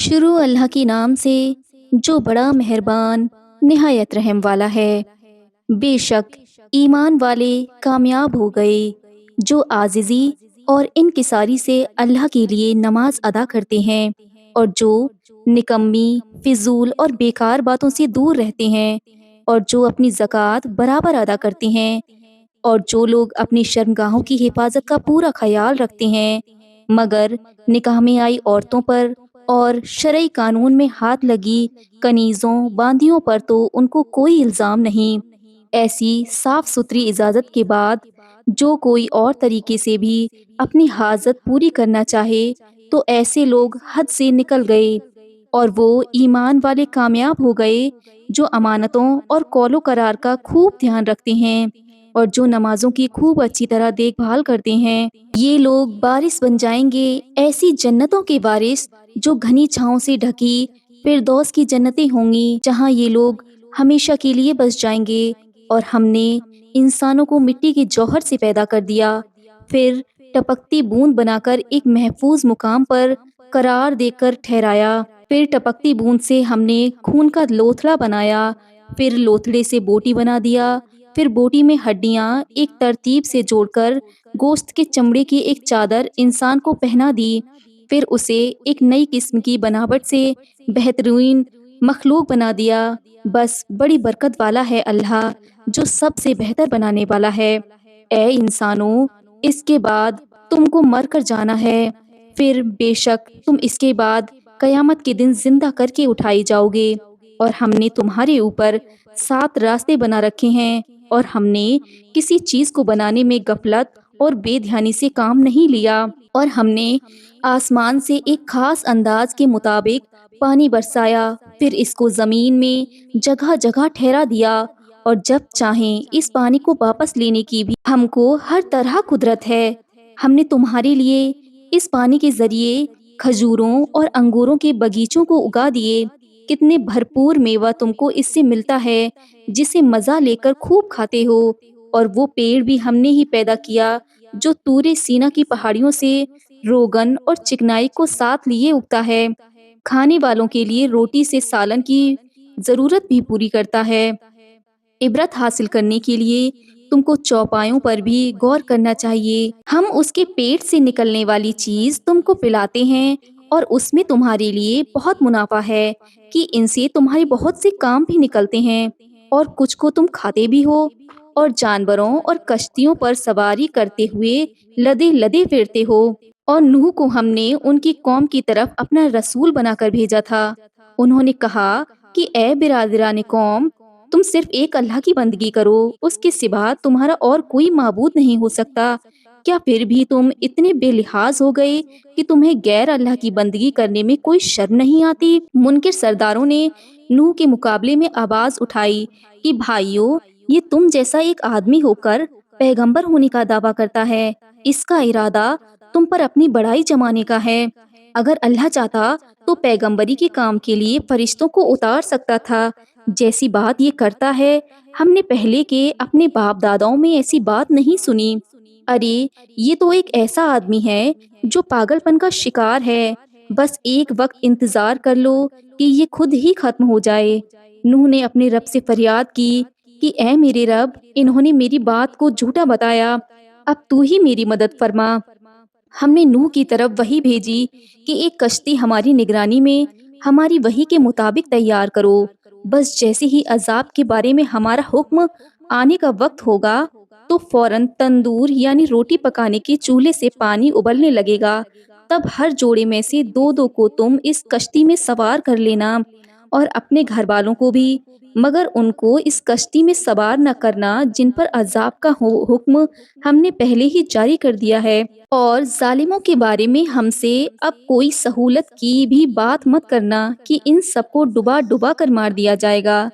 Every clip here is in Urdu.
شروع اللہ کے نام سے جو بڑا مہربان نہایت رحم والا ہے۔ بے شک ایمان والے کامیاب ہو گئے جو عاجزی اور انکساری سے اللہ کے لیے نماز ادا کرتے ہیں اور جو نکمی فضول اور بیکار باتوں سے دور رہتے ہیں اور جو اپنی زکوٰۃ برابر ادا کرتے ہیں اور جو لوگ اپنی شرمگاہوں کی حفاظت کا پورا خیال رکھتے ہیں مگر نکاح میں آئی عورتوں پر اور شرعی قانون میں ہاتھ لگی کنیزوں باندیوں پر تو ان کو کوئی الزام نہیں۔ ایسی صاف ستھری اجازت کے بعد جو کوئی اور طریقے سے بھی اپنی حاجت پوری کرنا چاہے تو ایسے لوگ حد سے نکل گئے اور وہ ایمان والے کامیاب ہو گئے جو امانتوں اور قول و قرار کا خوب دھیان رکھتے ہیں اور جو نمازوں کی خوب اچھی طرح دیکھ بھال کرتے ہیں۔ یہ لوگ وارث بن جائیں گے ایسی جنتوں کے وارث جو گھنی چھاؤں سے ڈھکی فردوس کی جنتیں ہوں گی جہاں یہ لوگ ہمیشہ کے لیے بس جائیں گے۔ اور ہم نے انسانوں کو مٹی کے جوہر سے پیدا کر دیا پھر ٹپکتی بوند بنا کر ایک محفوظ مقام پر قرار دے کر ٹھہرایا، پھر ٹپکتی بوند سے ہم نے خون کا لوتھڑا بنایا، پھر لوتھڑے سے بوٹی بنا دیا، پھر بوٹی میں ہڈیاں ایک ترتیب سے جوڑ کر گوشت کے چمڑے کی ایک چادر انسان کو پہنا دی، پھر اسے ایک نئی قسم کی بناوٹ سے بہترین مخلوق بنا دیا۔ بس بڑی برکت والا ہے اللہ جو سب سے بہتر بنانے والا ہے۔ اے انسانوں، اس کے بعد تم کو مر کر جانا ہے، پھر بے شک تم اس کے بعد قیامت کے دن زندہ کر کے اٹھائی جاؤ گے، اور ہم نے تمہارے اوپر 7 راستے بنا رکھے ہیں اور ہم نے کسی چیز کو بنانے میں غفلت اور بے دھیانی سے کام نہیں لیا، اور ہم نے آسمان سے ایک خاص انداز کے مطابق پانی برسایا، پھر اس کو زمین میں جگہ جگہ ٹھہرا دیا، اور جب چاہیں اس پانی کو واپس لینے کی بھی ہم کو ہر طرح قدرت ہے۔ ہم نے تمہارے لیے اس پانی کے ذریعے کھجوروں اور انگوروں کے باغیچوں کو اگا دیے، کتنے بھرپور میوہ تم کو اس سے ملتا ہے جسے مزہ لے کر خوب کھاتے ہو، اور وہ پیڑ بھی ہم نے ہی پیدا کیا جو طور سینا کی پہاڑیوں سے روغن اور چکنائی کو ساتھ لیے اگتا ہے، کھانے والوں کے لیے روٹی سے سالن کی ضرورت بھی پوری کرتا ہے۔ عبرت حاصل کرنے کے لیے تم کو چوپایوں پر بھی غور کرنا چاہیے۔ ہم اس کے پیٹ سے نکلنے والی چیز تم کو پلاتے ہیں اور اس میں تمہارے لیے بہت منافع ہے کہ ان سے تمہارے بہت سے کام بھی نکلتے ہیں اور کچھ کو تم کھاتے بھی ہو، اور جانوروں اور کشتیوں پر سواری کرتے ہوئے لدے لدے پھرتے ہو۔ اور نوح کو ہم نے ان کی قوم کی طرف اپنا رسول بنا کر بھیجا تھا، انہوں نے کہا کہ اے برادران قوم، تم صرف ایک اللہ کی بندگی کرو، اس کے سوا تمہارا اور کوئی معبود نہیں ہو سکتا۔ کیا پھر بھی تم اتنے بے لحاظ ہو گئے کہ تمہیں غیر اللہ کی بندگی کرنے میں کوئی شرم نہیں آتی؟ منکر سرداروں نے نوح کے مقابلے میں آواز اٹھائی کہ بھائیو، یہ تم جیسا ایک آدمی ہو کر پیغمبر ہونے کا دعویٰ کرتا ہے، اس کا ارادہ تم پر اپنی بڑائی جمانے کا ہے۔ اگر اللہ چاہتا تو پیغمبری کے کام کے لیے فرشتوں کو اتار سکتا تھا، جیسی بات یہ کرتا ہے ہم نے پہلے کے اپنے باپ داداؤں میں ایسی بات نہیں سنی۔ ارے یہ تو ایک ایسا آدمی ہے جو پاگل پن کا شکار ہے، بس ایک وقت انتظار کر لو کہ یہ خود ہی ختم ہو جائے۔ نوح نے اپنے رب سے فریاد کی کہ اے میرے رب، انہوں نے میری بات کو جھوٹا بتایا، اب تو ہی میری مدد فرما۔ ہم نے نوح کی طرف وحی بھیجی کہ ایک کشتی ہماری نگرانی میں ہماری وحی کے مطابق تیار کرو، بس جیسے ہی عذاب کے بارے میں ہمارا حکم آنے کا وقت ہوگا تو فوراً تندور یعنی روٹی پکانے کے چولہے سے پانی ابلنے لگے گا، تب ہر جوڑے میں سے 2 کو تم اس کشتی میں سوار کر لینا اور اپنے گھر والوں کو بھی، مگر ان کو اس کشتی میں سوار نہ کرنا جن پر عذاب کا حکم ہم نے پہلے ہی جاری کر دیا ہے، اور ظالموں کے بارے میں ہم سے اب کوئی سہولت کی بھی بات مت کرنا کہ ان سب کو ڈبا ڈبا کر مار دیا جائے گا۔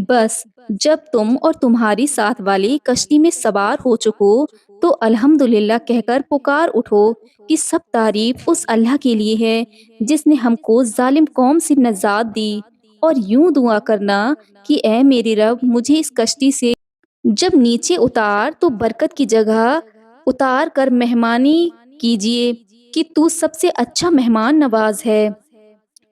بس جب تم اور تمہاری ساتھ والے کشتی میں سوار ہو چکو تو الحمدللہ کہہ کر پکار اٹھو کہ سب تعریف اس اللہ کے لیے ہے جس نے ہم کو ظالم قوم سے نجات دی، اور یوں دعا کرنا کہ اے میرے رب، مجھے اس کشتی سے جب نیچے اتار تو برکت کی جگہ اتار کر مہمانی کیجیے کہ تو سب سے اچھا مہمان نواز ہے۔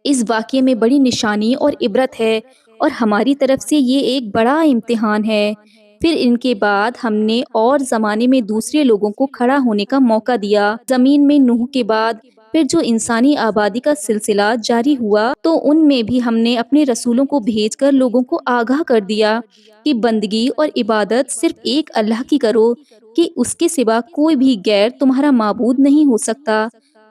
اس واقعے میں بڑی نشانی اور عبرت ہے، اور ہماری طرف سے یہ ایک بڑا امتحان ہے۔ پھر ان کے بعد ہم نے اور زمانے میں دوسرے لوگوں کو کھڑا ہونے کا موقع دیا۔ زمین میں نوح کے بعد پھر جو انسانی آبادی کا سلسلہ جاری ہوا، تو ان میں بھی ہم نے اپنے رسولوں کو بھیج کر لوگوں کو آگاہ کر دیا کہ بندگی اور عبادت صرف ایک اللہ کی کرو، کہ اس کے سوا کوئی بھی غیر تمہارا معبود نہیں ہو سکتا۔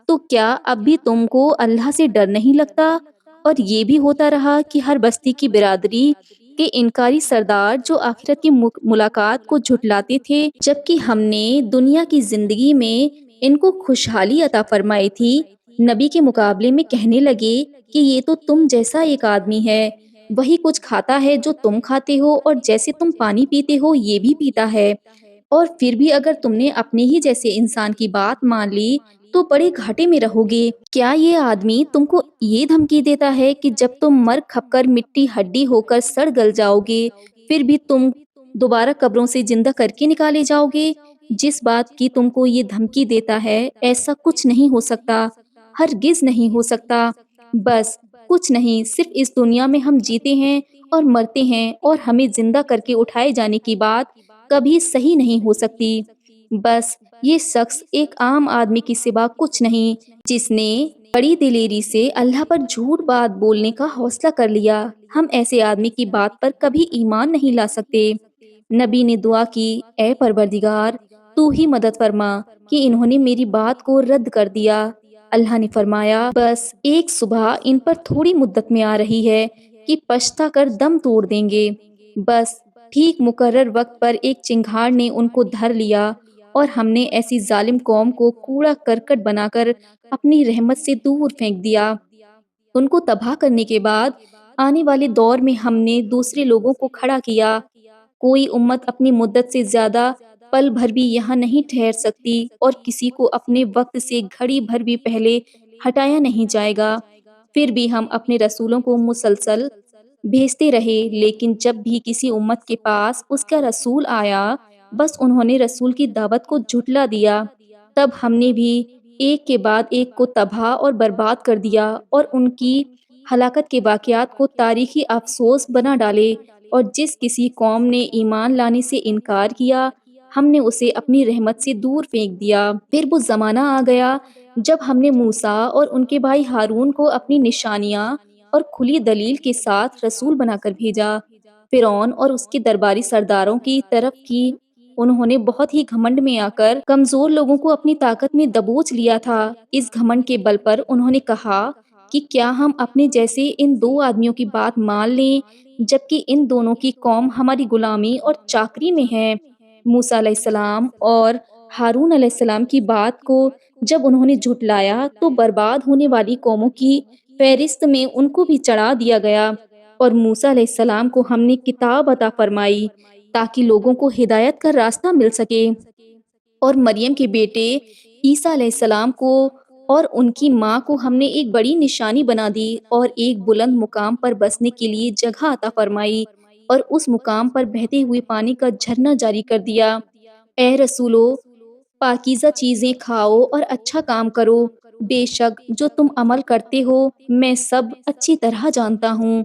تو کیا اب بھی تم کو اللہ سے ڈر نہیں لگتا؟ اور یہ بھی ہوتا رہا کہ ہر بستی کی برادری کے انکاری سردار جو آخرت کی ملاقات کو جھٹلاتے تھے، جبکہ ہم نے دنیا کی زندگی میں ان کو خوشحالی عطا فرمائی تھی، نبی کے مقابلے میں کہنے لگے کہ یہ تو تم جیسا ایک آدمی ہے، وہی کچھ کھاتا ہے جو تم کھاتے ہو، اور جیسے تم پانی پیتے ہو یہ بھی پیتا ہے، اور پھر بھی اگر تم نے اپنے ہی جیسے انسان کی بات مان لی تو بڑے گھاٹے میں رہو گے۔ کیا یہ آدمی تم کو یہ دھمکی دیتا ہے کہ جب تم مر کھپ کر مٹی ہڈی ہو کر سڑ گل جاؤ گے، پھر بھی تم دوبارہ قبروں سے زندہ کر کے نکالے جاؤ گے؟ جس بات کی تم کو یہ دھمکی دیتا ہے ایسا کچھ نہیں ہو سکتا، ہرگز نہیں ہو سکتا۔ بس کچھ نہیں، صرف اس دنیا میں ہم جیتے ہیں اور مرتے ہیں، اور ہمیں زندہ کر کے اٹھائے جانے کی بات کبھی صحیح نہیں ہو سکتی۔ بس یہ شخص ایک عام آدمی کی سوا کچھ نہیں، جس نے بڑی دلیری سے اللہ پر جھوٹ بات بولنے کا حوصلہ کر لیا۔ ہم ایسے آدمی کی بات پر کبھی ایمان نہیں لا سکتے۔ نبی نے دعا کی، اے پروردگار، تو ہی مدد فرما کہ انہوں نے میری بات کو رد کر دیا۔ اللہ نے فرمایا، بس ایک صبح ان پر تھوڑی مدت میں آ رہی ہے کہ پچھتا کر دم توڑ دیں گے۔ بس ٹھیک مقرر وقت پر ایک چنگھاڑ نے ان کو دھر لیا، اور ہم نے ایسی ظالم قوم کو کوڑا کرکٹ بنا کر اپنی رحمت سے دور پھینک دیا۔ ان کو تباہ کرنے کے بعد آنے والے دور میں ہم نے دوسرے لوگوں کو کھڑا کیا۔ کوئی امت اپنی مدت سے زیادہ پل بھر بھی یہاں نہیں ٹھہر سکتی، اور کسی کو اپنے وقت سے گھڑی بھر بھی پہلے ہٹایا نہیں جائے گا۔ پھر بھی ہم اپنے رسولوں کو مسلسل بھیجتے رہے، لیکن جب بھی کسی امت کے پاس اس کا رسول آیا، بس انہوں نے رسول کی دعوت کو جھٹلا دیا۔ تب ہم نے بھی ایک کے بعد ایک کو تباہ اور برباد کر دیا، اور ان کی ہلاکت کے واقعات کو تاریخی افسوس بنا ڈالے، اور جس کسی قوم نے ایمان لانے سے انکار کیا، ہم نے اسے اپنی رحمت سے دور پھینک دیا۔ پھر وہ زمانہ آ گیا جب ہم نے موسیٰ اور ان کے بھائی ہارون کو اپنی نشانیاں اور کھلی دلیل کے ساتھ رسول بنا کر بھیجا۔ فرعون اور اس کے درباری سرداروں کی طرف کی انہوں نے بہت ہی گھمنڈ میں آ کر کمزور لوگوں کو اپنی طاقت میں دبوچ لیا تھا۔ اس گھمنڈ کے بل پر انہوں نے کہا کہ کیا ہم اپنے جیسے ان دو آدمیوں کی بات مان لیں، جبکہ ان دونوں کی قوم ہماری غلامی اور چاکری میں ہے۔ موسیٰ علیہ السلام اور ہارون علیہ السلام کی بات کو جب انہوں نے جھٹلایا تو برباد ہونے والی قوموں کی فہرست میں ان کو بھی چڑھا دیا گیا، اور موسیٰ علیہ السلام کو ہم نے کتاب عطا فرمائی تاکہ لوگوں کو ہدایت کا راستہ مل سکے، اور مریم کے بیٹے عیسیٰ علیہ السلام کو اور ان کی ماں کو ہم نے ایک بڑی نشانی بنا دی، اور ایک بلند مقام پر بسنے کے لیے جگہ عطا فرمائی، اور اس مقام پر بہتے ہوئے پانی کا جھرنا جاری کر دیا۔ اے رسولو، پاکیزہ چیزیں کھاؤ اور اچھا کام کرو، بے شک جو تم عمل کرتے ہو میں سب اچھی طرح جانتا ہوں۔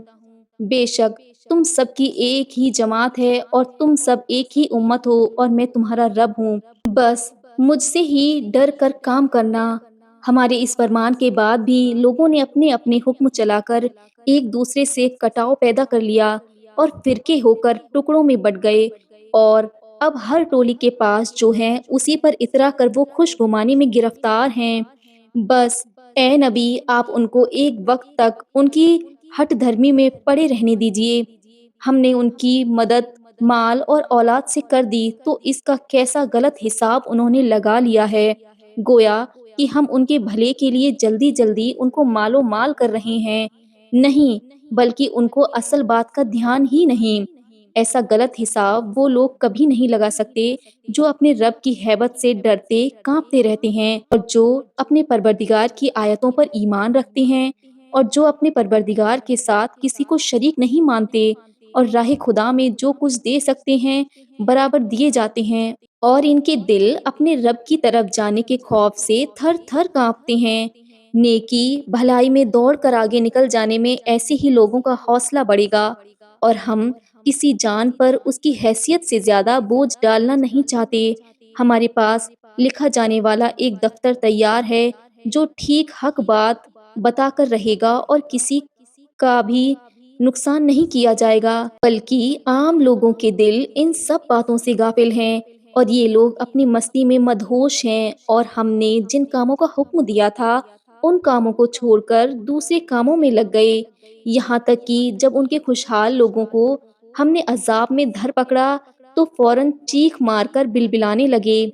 بے شک تم سب کی ایک ہی جماعت ہے، اور تم سب ایک ہی امت ہو، اور میں تمہارا رب ہوں۔ بس مجھ سے ہی ڈر کر کام کرنا۔ ہمارے اس فرمان کے بعد بھی لوگوں نے اپنے اپنے حکم چلا کر ایک دوسرے سے کٹاؤ پیدا کر لیا، اور فرقے ہو کر ٹکڑوں میں بٹ گئے، اور اب ہر ٹولی کے پاس جو ہیں اسی پر اترا کر وہ خوش گمانی میں گرفتار ہیں۔ بس اے نبی، آپ ان کو ایک وقت تک ان کی ہٹ دھرمی میں پڑے رہنے دیجئے۔ ہم نے ان کی مدد مال اور اولاد سے کر دی، تو اس کا کیسا غلط حساب انہوں نے لگا لیا ہے، گویا کہ ہم ان کے بھلے کے لیے جلدی جلدی ان کو مال و مال کر رہے ہیں، نہیں بلکہ ان کو اصل بات کا دھیان ہی نہیں۔ ایسا غلط حساب وہ لوگ کبھی نہیں لگا سکتے جو اپنے رب کی ہیبت سے ڈرتے کانپتے رہتے ہیں، اور جو اپنے پروردگار کی آیتوں پر ایمان رکھتے ہیں، اور جو اپنے پروردگار کے ساتھ کسی کو شریک نہیں مانتے، اور راہ خدا میں جو کچھ دے سکتے ہیں برابر دیے جاتے ہیں، اور ان کے دل اپنے رب کی طرف جانے کے خوف سے تھر تھر کانپتے ہیں۔ نیکی بھلائی میں دوڑ کر آگے نکل جانے میں ایسے ہی لوگوں کا حوصلہ بڑھے گا، اور ہم کسی جان پر اس کی حیثیت سے زیادہ بوجھ ڈالنا نہیں چاہتے۔ ہمارے پاس لکھا جانے والا ایک دفتر تیار ہے جو ٹھیک حق بات بتا کر رہے گا، اور کسی کا بھی نقصان نہیں کیا جائے گا، بلکہ عام لوگوں کے دل ان سب باتوں سے غافل ہیں، اور یہ لوگ اپنی مستی میں مدہوش ہیں، اور ہم نے جن کاموں کا حکم دیا تھا ان کاموں کو چھوڑ کر دوسرے کاموں میں لگ گئے، یہاں تک کہ جب ان کے خوشحال لوگوں کو ہم نے عذاب میں دھر پکڑا تو فوراً چیخ مار کر بلبلانے لگے۔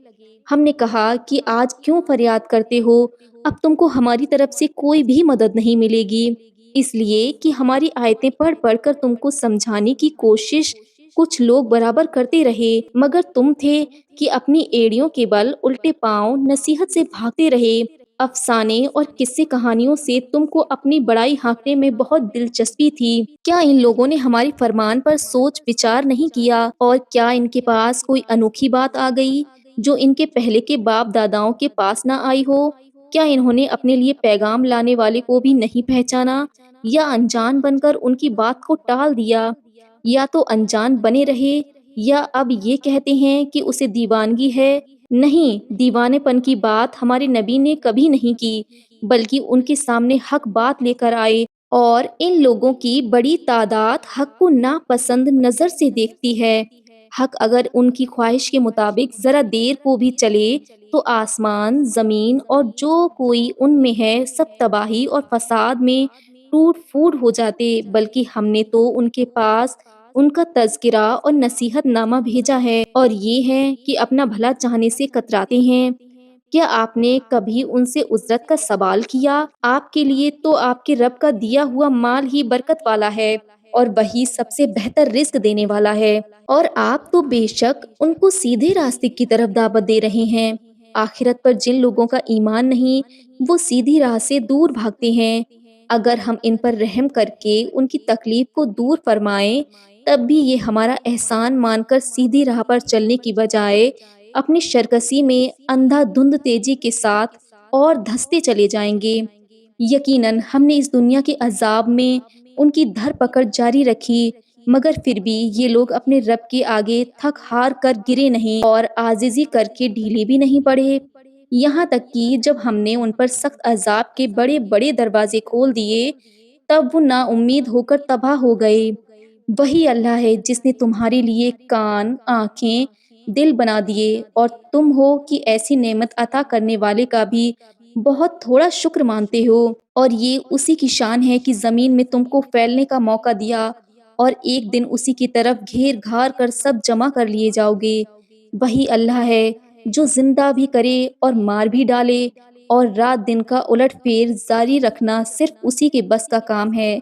ہم نے کہا کہ آج کیوں فریاد کرتے ہو؟ اب تم کو ہماری طرف سے کوئی بھی مدد نہیں ملے گی، اس لیے کہ ہماری آیتیں پڑھ پڑھ کر تم کو سمجھانے کی کوشش کچھ لوگ برابر کرتے رہے، مگر تم تھے کہ اپنی ایڑیوں کے بل الٹے پاؤں نصیحت سے بھاگتے رہے۔ افسانے اور قصے کہانیوں سے تم کو اپنی بڑائی ہانکنے میں بہت دلچسپی تھی۔ کیا ان لوگوں نے ہماری فرمان پر سوچ وچار نہیں کیا؟ اور کیا ان کے پاس کوئی انوکھی بات آ گئی جو ان کے پہلے کے باپ داداؤں کے پاس نہ آئی ہو؟ کیا انہوں نے اپنے لیے پیغام لانے والے کو بھی نہیں پہچانا، یا انجان بن کر ان کی بات کو ٹال دیا؟ یا تو انجان بنے رہے، یا اب یہ کہتے ہیں کہ اسے دیوانگی ہے۔ نہیں، دیوانے پن کی بات ہمارے نبی نے کبھی نہیں کی، بلکہ ان کے سامنے حق بات لے کر آئے، اور ان لوگوں کی بڑی تعداد حق کو ناپسند نظر سے دیکھتی ہے۔ حق اگر ان کی خواہش کے مطابق ذرا دیر کو بھی چلے تو آسمان، زمین اور جو کوئی ان میں ہے سب تباہی اور فساد میں ٹوٹ پھوٹ ہو جاتے، بلکہ ہم نے تو ان کے پاس ان کا تذکرہ اور نصیحت نامہ بھیجا ہے، اور یہ ہے کہ اپنا بھلا چاہنے سے کتراتے ہیں۔ کیا آپ نے کبھی ان سے اجرت کا سوال کیا؟ آپ کے لیے تو آپ کے رب کا دیا ہوا مال ہی برکت والا ہے، اور وہی سب سے بہتر رزق دینے والا ہے، اور آپ تو بے شک ان کو سیدھے راستے کی طرف دعوت دے رہے ہیں۔ آخرت پر جن لوگوں کا ایمان نہیں، وہ سیدھی راہ سے دور بھاگتے ہیں۔ اگر ہم ان پر رحم کر کے ان کی تکلیف کو دور فرمائیں، تب بھی یہ ہمارا احسان مان کر سیدھی راہ پر چلنے کی بجائے اپنی شرکسی میں اندھا دھند تیزی کے ساتھ اور دھستے چلے جائیں گے۔ یقیناً ہم نے اس دنیا کے عذاب میں ان کی دھر پکڑ جاری رکھی، مگر پھر بھی یہ لوگ اپنے رب کے آگے تھک ہار کر گرے نہیں، اور عاجزی کر کے ڈھیلے بھی نہیں پڑے، یہاں تک کہ جب ہم نے ان پر سخت عذاب کے بڑے بڑے دروازے کھول دیے تب وہ نا امید ہو کر تباہ ہو گئے۔ وہی اللہ ہے جس نے تمہارے لیے کان، آنکھیں، دل بنا دیے، اور تم ہو کہ ایسی نعمت عطا کرنے والے کا بھی بہت تھوڑا شکر مانتے ہو، اور یہ اسی کی شان ہے کہ زمین میں تم کو پھیلنے کا موقع دیا، اور ایک دن اسی کی طرف گھیر گھار کر سب جمع کر لیے جاؤ گے۔ وہی اللہ ہے جو زندہ بھی کرے اور مار بھی ڈالے، اور رات دن کا الٹ پھیر جاری رکھنا صرف اسی کے بس کا کام ہے۔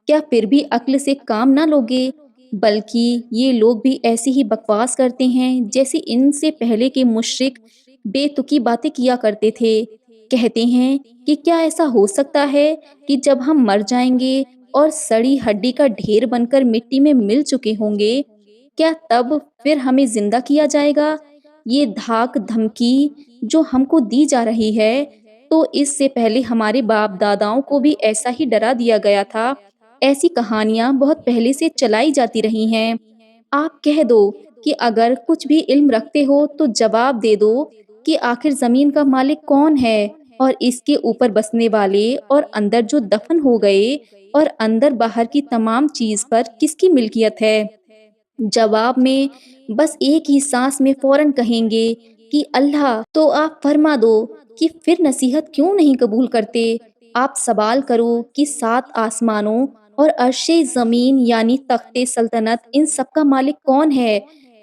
کیا پھر بھی عقل سے کام نہ لوگے؟ بلکہ یہ لوگ بھی ایسی ہی بکواس کرتے ہیں جیسے ان سے پہلے کے مشرک بے تکی باتیں کیا کرتے تھے۔ کہتے ہیں کہ کیا ایسا ہو سکتا ہے کہ جب ہم مر جائیں گے اور سڑی ہڈی کا ڈھیر بن کر مٹی میں مل چکے ہوں گے، کیا تب پھر ہمیں زندہ کیا جائے گا؟ یہ دھاک دھمکی جو ہم کو دی جا رہی ہے، تو اس سے پہلے ہمارے باپ داداؤں کو بھی ایسا ہی ڈرا دیا گیا تھا۔ ایسی کہانیاں بہت پہلے سے چلائی جاتی رہی ہیں۔ آپ کہہ دو کہ اگر کچھ بھی علم رکھتے ہو تو جواب دے دو کہ آخر زمین کا مالک کون ہے، اور اس کے اوپر بسنے والے اور اندر جو دفن ہو گئے اور اندر باہر کی تمام چیز پر کس کی ملکیت ہے؟ جواب میں بس ایک ہی سانس میں فوراً کہیں گے کہ اللہ۔ تو آپ فرما دو کہ پھر نصیحت کیوں نہیں قبول کرتے؟ آپ سوال کرو کہ 7 آسمانوں اور عرش زمین یعنی تخت سلطنت ان سب کا مالک کون ہے؟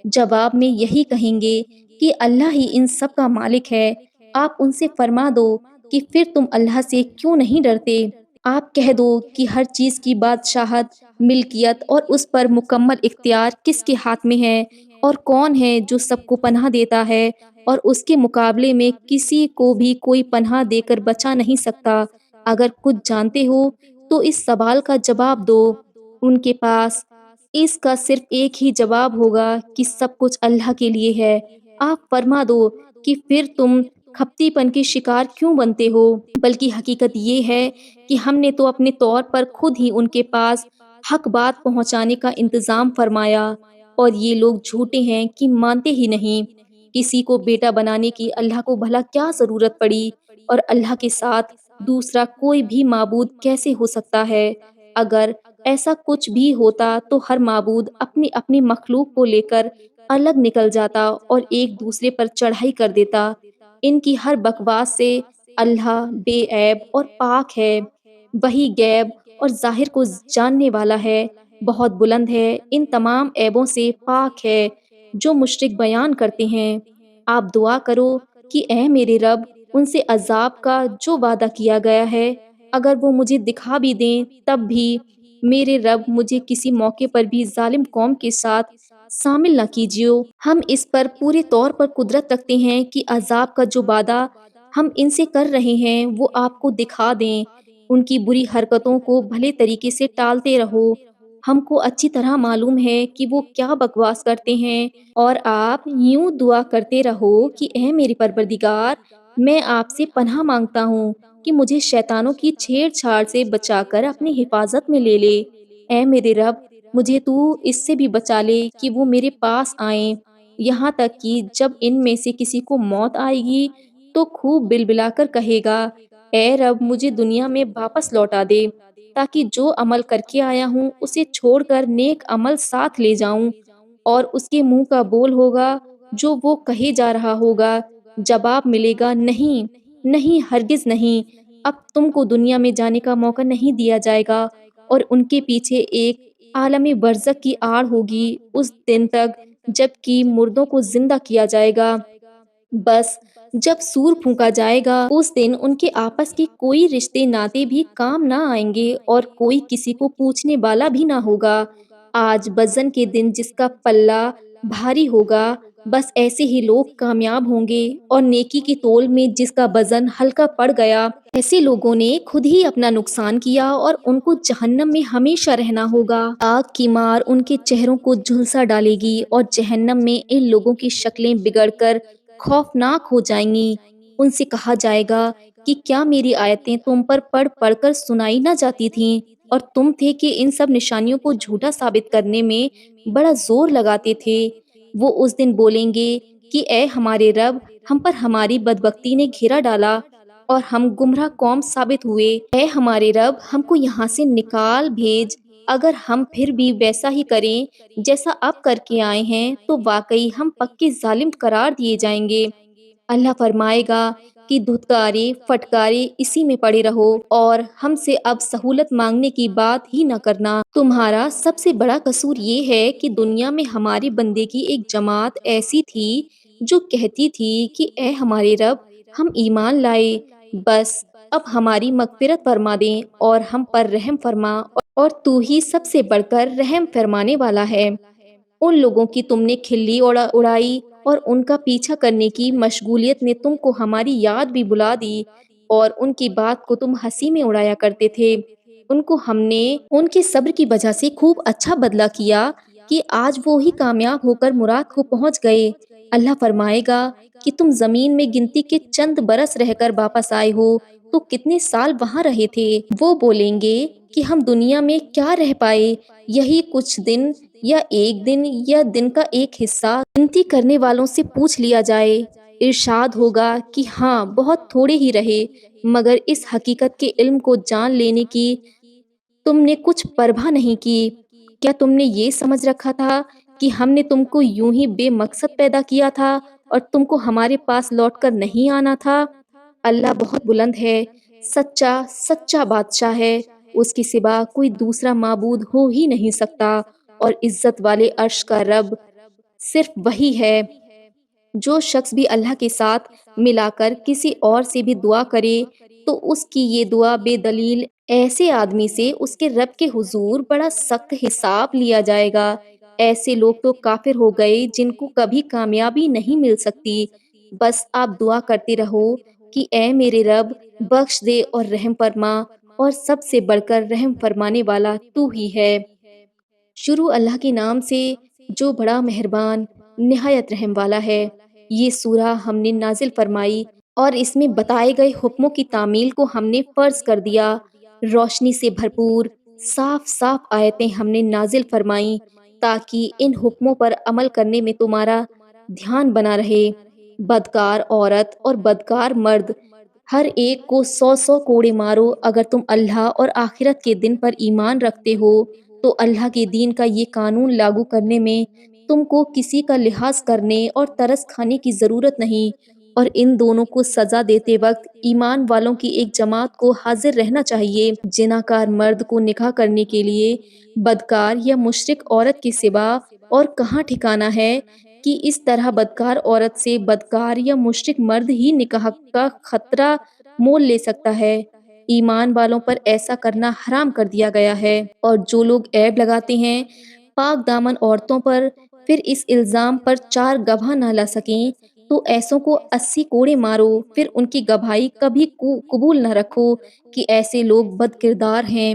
جواب میں یہی کہیں گے کہ اللہ ہی ان سب کا مالک ہے۔ آپ ان سے فرما دو کہ پھر تم اللہ سے کیوں نہیں ڈرتے؟ آپ کہہ دو کہ ہر چیز کی بادشاہت، ملکیت اور اس پر مکمل اختیار کس کے ہاتھ میں ہے، اور کون ہے جو سب کو پناہ دیتا ہے اور اس کے مقابلے میں کسی کو بھی کوئی پناہ دے کر بچا نہیں سکتا؟ اگر کچھ جانتے ہو تو اس سوال کا جواب دو۔ ان کے پاس اس کا صرف ایک ہی جواب ہوگا کہ سب کچھ اللہ کے لیے ہے۔ آپ فرما دو کہ پھر تم کھپتیپن کے شکار کیوں بنتے ہو؟ بلکہ حقیقت یہ ہے کہ ہم نے تو اپنے طور پر خود ہی ان کے پاس حق بات پہنچانے کا انتظام فرمایا، اور یہ لوگ جھوٹے ہیں کہ مانتے ہی نہیں۔ کسی کو بیٹا بنانے کی اللہ کو بھلا کیا ضرورت پڑی؟ اور اللہ کے ساتھ دوسرا کوئی بھی معبود کیسے ہو سکتا ہے؟ اگر ایسا کچھ بھی ہوتا تو ہر معبود اپنی اپنی مخلوق کو لے کر الگ نکل جاتا اور ایک دوسرے پر چڑھائی کر دیتا۔ ان کی ہر بکواس سے اللہ بے عیب اور پاک ہے، وہی غیب اور ظاہر کو جاننے والا ہے، بہت بلند ہے، ان تمام عیبوں سے پاک ہے جو مشرک بیان کرتے ہیں۔ آپ دعا کرو کہ اے میرے رب، ان سے عذاب کا جو وعدہ کیا گیا ہے اگر وہ مجھے دکھا بھی دیں تب بھی میرے رب مجھے کسی موقع پر بھی ظالم قوم کے ساتھ شامل نہ کیجیو۔ ہم اس پر پورے طور پر قدرت رکھتے ہیں کہ عذاب کا جو وعدہ ہم ان سے کر رہے ہیں وہ آپ کو دکھا دیں۔ ان کی بری حرکتوں کو بھلے طریقے سے ٹالتے رہو۔ ہم کو اچھی طرح معلوم ہے کہ وہ کیا بکواس کرتے ہیں، اور آپ یوں دعا کرتے رہو کہ اے میرے پروردگار، میں آپ سے پناہ مانگتا ہوں کہ مجھے شیطانوں کی چھیڑ چھاڑ سے بچا کر اپنی حفاظت میں لے لے۔ اے میرے رب، مجھے تو اس سے بھی بچا لے کہ وہ میرے پاس آئیں، یہاں تک کہ جب ان میں سے کسی کو موت آئے گی تو خوب بلبلا کر کہے گا، اے رب مجھے دنیا میں واپس لوٹا دے، تاکہ جو عمل کر کے آیا ہوں اسے چھوڑ کر نیک عمل ساتھ لے جاؤں۔ اور اس کے منہ کا بول ہوگا جو وہ کہے جا رہا ہوگا، جواب ملے گا، نہیں نہیں، ہرگز نہیں، اب تم کو دنیا میں جانے کا موقع نہیں دیا جائے گا۔ اور ان کے پیچھے ایک عالم برزخ کی آڑ ہوگی اس دن تک جب کہ مردوں کو زندہ کیا جائے گا۔ بس جب سور پھونکا جائے گا اس دن ان کے آپس کے کوئی رشتے ناطے بھی کام نہ آئیں گے اور کوئی کسی کو پوچھنے والا بھی نہ ہوگا۔ آج وزن کے دن جس کا پلہ بھاری ہوگا، بس ایسے ہی لوگ کامیاب ہوں گے، اور نیکی کی تول میں جس کا وزن ہلکا پڑ گیا، ایسے لوگوں نے خود ہی اپنا نقصان کیا اور ان کو جہنم میں ہمیشہ رہنا ہوگا۔ آگ کی مار ان کے چہروں کو جھلسا ڈالے گی اور جہنم میں ان لوگوں کی شکلیں بگڑ کر خوفناک ہو جائیں گی۔ ان سے کہا جائے گا کہ کیا میری آیتیں تم پر پڑھ پڑھ کر سنائی نہ جاتی تھیں، اور تم تھے کہ ان سب نشانیوں کو جھوٹا ثابت کرنے میں بڑا زور لگاتے تھے۔ وہ اس دن بولیں گے کہ اے ہمارے رب، ہم پر ہماری بدبختی نے گھیرا ڈالا اور ہم گمراہ قوم ثابت ہوئے۔ اے ہمارے رب، ہم کو یہاں سے نکال بھیج، اگر ہم پھر بھی ویسا ہی کریں جیسا اب کر کے آئے ہیں تو واقعی ہم پکے ظالم قرار دیے جائیں گے۔ اللہ فرمائے گا کہ دھتکارے پھٹکارے اسی میں پڑے رہو اور ہم سے اب سہولت مانگنے کی بات ہی نہ کرنا۔ تمہارا سب سے بڑا قصور یہ ہے کہ دنیا میں ہمارے بندے کی ایک جماعت ایسی تھی جو کہتی تھی کہ اے ہمارے رب، ہم ایمان لائے، بس اب ہماری مغفرت فرما دیں اور ہم پر رحم فرما، اور تو ہی سب سے بڑھ کر رحم فرمانے والا ہے۔ ان لوگوں کی تم نے کھلی اڑائی اور ان کا پیچھا کرنے کی مشغولیت نے تم کو ہماری یاد بھی بلا دی، اور ان کی بات کو تم ہنسی میں اڑایا کرتے تھے۔ ان کو ہم نے ان کے صبر کی وجہ سے خوب اچھا بدلہ کیا کہ آج وہ ہی کامیاب ہو کر مراد کو پہنچ گئے۔ اللہ فرمائے گا کہ تم زمین میں گنتی کے چند برس رہ کر واپس آئے ہو تو کتنے سال وہاں رہے تھے؟ وہ بولیں گے کہ ہم دنیا میں کیا رہ پائے، یہی کچھ دن یا ایک دن یا دن کا ایک حصہ۔ گنتی کرنے والوں سے پوچھ لیا جائے، ارشاد ہوگا کہ ہاں بہت تھوڑے ہی رہے، مگر اس حقیقت کے علم کو جان لینے کی تم نے کچھ پرواہ نہیں کی۔ کیا تم نے یہ سمجھ رکھا تھا کہ ہم نے تم کو یوں ہی بے مقصد پیدا کیا تھا اور تم کو ہمارے پاس لوٹ کر نہیں آنا تھا؟ اللہ بہت بلند ہے، سچا سچا بادشاہ ہے، اس کے سوا کوئی دوسرا معبود ہو ہی نہیں سکتا، اور عزت والے عرش کا رب صرف وہی ہے۔ جو شخص بھی اللہ کے ساتھ ملا کر کسی اور سے بھی دعا کرے تو اس کی یہ دعا بے دلیل ایسے آدمی سے اس کے رب کے حضور بڑا سخت حساب لیا جائے گا۔ ایسے لوگ تو کافر ہو گئے جن کو کبھی کامیابی نہیں مل سکتی۔ بس آپ دعا کرتے رہو کہ اے میرے رب، بخش دے اور رحم فرما، اور سب سے بڑھ کر رحم فرمانے والا تو ہی ہے۔ شروع اللہ کے نام سے جو بڑا مہربان نہایت رحم والا ہے۔ یہ سورہ ہم نے نازل فرمائی اور اس میں بتائے گئے حکموں کی تعمیل کو ہم نے فرض کر دیا۔ روشنی سے بھرپور صاف صاف آیتیں ہم نے نازل فرمائیں تاکہ ان حکموں پر عمل کرنے میں تمہارا دھیان بنا رہے۔ بدکار عورت اور بدکار مرد ہر ایک کو 100 کوڑے مارو۔ اگر تم اللہ اور آخرت کے دن پر ایمان رکھتے ہو تو اللہ کے دین کا یہ قانون لاگو کرنے میں تم کو کسی کا لحاظ کرنے اور ترس کھانے کی ضرورت نہیں۔ اور ان دونوں کو سزا دیتے وقت ایمان والوں کی ایک جماعت کو حاضر رہنا چاہیے۔ جناکار مرد کو نکاح کرنے کے لیے بدکار یا مشرک عورت کے سوا اور کہاں ٹھکانہ ہے کہ اس طرح بدکار عورت سے بدکار یا مشرک مرد ہی نکاح کا خطرہ مول لے سکتا ہے۔ ایمان والوں پر ایسا کرنا حرام کر دیا گیا ہے۔ اور جو لوگ عیب لگاتے ہیں پاک دامن عورتوں پر، پھر اس الزام پر 4 گواہ نہ لا سکیں تو ایسوں کو 80 کوڑے مارو۔ پھر ان کی گواہی کبھی قبول نہ رکھو کہ ایسے لوگ بد کردار ہیں۔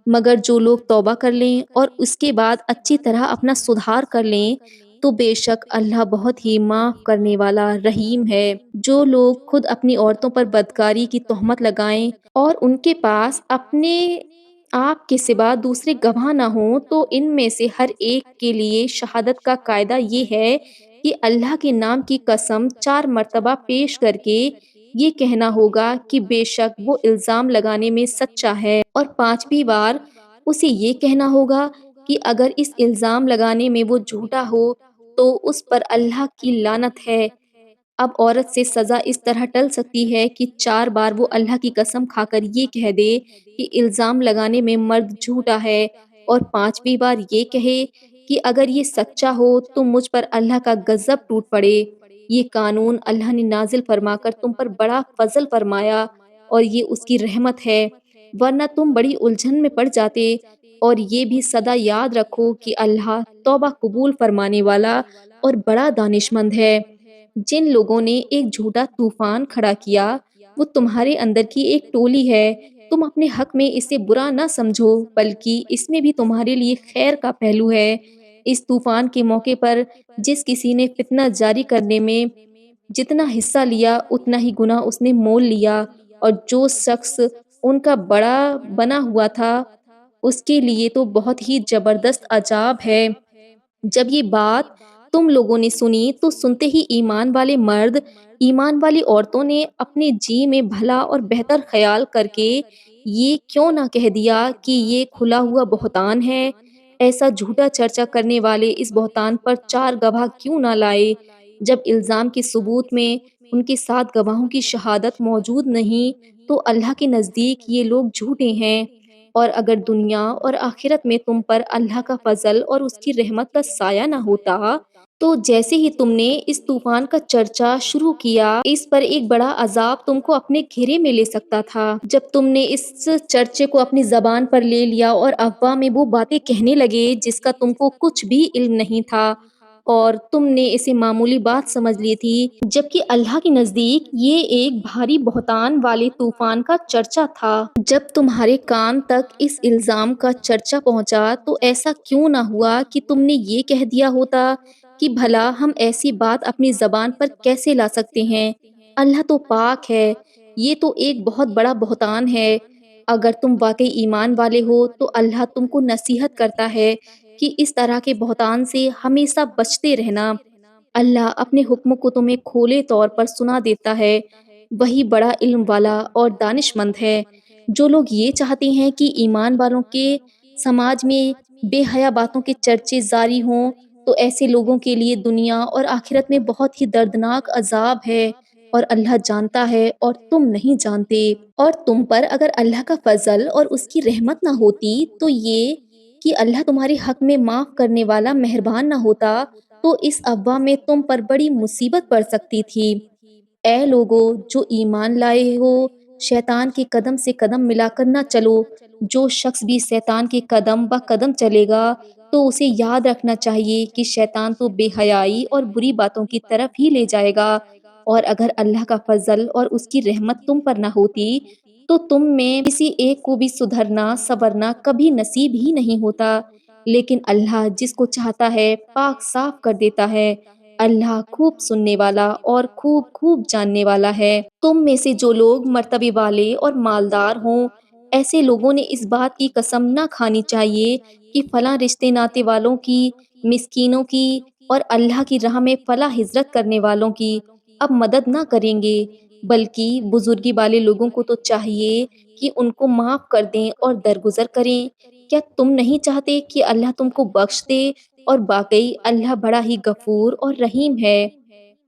مگر جو لوگ توبہ کر لیں اور اس کے بعد اچھی طرح اپنا سدھار کر لیں تو بے شک اللہ بہت ہی معاف کرنے والا رحیم ہے۔ جو لوگ خود اپنی عورتوں پر بدکاری کی تہمت لگائیں اور ان کے پاس اپنے آپ کے سوا دوسرے گواہ نہ ہوں تو ان میں سے ہر ایک کے لیے شہادت کا قاعدہ یہ ہے کہ اللہ کے نام کی قسم 4 مرتبہ پیش کر کے یہ کہنا ہوگا کہ بے شک وہ الزام لگانے میں سچا ہے، اور 5ویں بار اسے یہ کہنا ہوگا کہ اگر اس الزام لگانے میں وہ جھوٹا ہو تو اس پر اللہ کی لعنت ہے۔ اب عورت سے سزا اس طرح ٹل سکتی ہے کہ 4 بار وہ اللہ کی قسم کھا کر یہ کہہ دے کہ الزام لگانے میں مرد جھوٹا ہے، اور 5ویں بار یہ کہے کہ اگر یہ سچا ہو تو مجھ پر اللہ کا غضب ٹوٹ پڑے۔ یہ قانون اللہ نے نازل فرما کر تم پر بڑا فضل فرمایا اور یہ اس کی رحمت ہے، ورنہ تم بڑی الجھن میں پڑ جاتے۔ اور یہ بھی سدا یاد رکھو کہ اللہ توبہ قبول فرمانے والا اور بڑا دانشمند ہے۔ جن لوگوں نے ایک جھوٹا طوفان کھڑا کیا وہ تمہارے اندر کی ایک ٹولی ہے۔ تم اپنے حق میں اسے برا نہ سمجھو بلکہ اس میں بھی تمہارے لیے خیر کا پہلو ہے۔ اس طوفان کے موقع پر جس کسی نے فتنہ جاری کرنے میں جتنا حصہ لیا اتنا ہی گناہ اس نے مول لیا، اور جو شخص ان کا بڑا بنا ہوا تھا اس کے لیے تو بہت ہی زبردست عذاب ہے۔ جب یہ بات تم لوگوں نے سنی تو سنتے ہی ایمان والے مرد ایمان والی عورتوں نے اپنے جی میں بھلا اور بہتر خیال کر کے یہ کیوں نہ کہہ دیا کہ یہ کھلا ہوا بہتان ہے۔ ایسا جھوٹا چرچا کرنے والے اس بہتان پر 4 گواہ کیوں نہ لائے؟ جب الزام کے ثبوت میں ان کے ساتھ گواہوں کی شہادت موجود نہیں تو اللہ کے نزدیک یہ لوگ جھوٹے ہیں۔ اور اگر دنیا اور آخرت میں تم پر اللہ کا فضل اور اس کی رحمت کا سایہ نہ ہوتا تو جیسے ہی تم نے اس طوفان کا چرچا شروع کیا اس پر ایک بڑا عذاب تم کو اپنے گھیرے میں لے سکتا تھا۔ جب تم نے اس چرچے کو اپنی زبان پر لے لیا اور افواہ میں وہ باتیں کہنے لگے جس کا تم کو کچھ بھی علم نہیں تھا اور تم نے اسے معمولی بات سمجھ لی تھی، جبکہ اللہ کے نزدیک یہ ایک بھاری بہتان والے طوفان کا چرچا تھا۔ جب تمہارے کان تک اس الزام کا چرچا پہنچا تو ایسا کیوں نہ ہوا کہ تم نے یہ کہہ دیا ہوتا کہ بھلا ہم ایسی بات اپنی زبان پر کیسے لا سکتے ہیں، اللہ تو پاک ہے، یہ تو ایک بہت بڑا بہتان ہے۔ اگر تم واقعی ایمان والے ہو تو اللہ تم کو نصیحت کرتا ہے کہ اس طرح کے بہتان سے ہمیشہ بچتے رہنا۔ اللہ اپنے حکموں کو تمہیں کھولے طور پر سنا دیتا ہے، وہی بڑا علم والا اور دانش مند ہے۔ جو لوگ یہ چاہتے ہیں کہ ایمان والوں کے سماج میں بے حیا باتوں کے چرچے جاری ہوں تو ایسے لوگوں کے لیے دنیا اور آخرت میں بہت ہی دردناک عذاب ہے، اور اللہ جانتا ہے اور تم نہیں جانتے۔ اور تم پر اگر اللہ کا فضل اور اس کی رحمت نہ ہوتی تو یہ کہ اللہ تمہارے حق میں معاف کرنے والا مہربان نہ ہوتا تو اس افواہ میں تم پر بڑی مصیبت پڑ سکتی تھی۔ اے لوگو جو ایمان لائے ہو شیطان کے قدم سے قدم ملا کر نہ چلو۔ جو شخص بھی شیطان کے قدم بہ قدم چلے گا تو اسے یاد رکھنا چاہیے کہ شیطان تو بے حیائی اور بری باتوں کی طرف ہی لے جائے گا، اور اگر اللہ کا فضل اور اس کی رحمت تم پر نہ ہوتی تو تم میں کسی ایک کو بھی سدھرنا سنورنا کبھی نصیب ہی نہیں ہوتا۔ لیکن اللہ جس کو چاہتا ہے پاک صاف کر دیتا ہے۔ اللہ خوب سننے والا اور خوب خوب جاننے والا ہے۔ تم میں سے جو لوگ مرتبے والے اور مالدار ہوں، ایسے لوگوں نے اس بات کی قسم نہ کھانی چاہیے کہ فلاں رشتے ناتے والوں کی، مسکینوں کی اور اللہ کی راہ میں فلاں ہجرت کرنے والوں کی اب مدد نہ کریں گے، بلکہ بزرگی والے لوگوں کو تو چاہیے کہ ان کو معاف کر دیں اور درگزر کریں۔ کیا تم نہیں چاہتے کہ اللہ تم کو بخش دے؟ اور واقعی اللہ بڑا ہی غفور اور رحیم ہے۔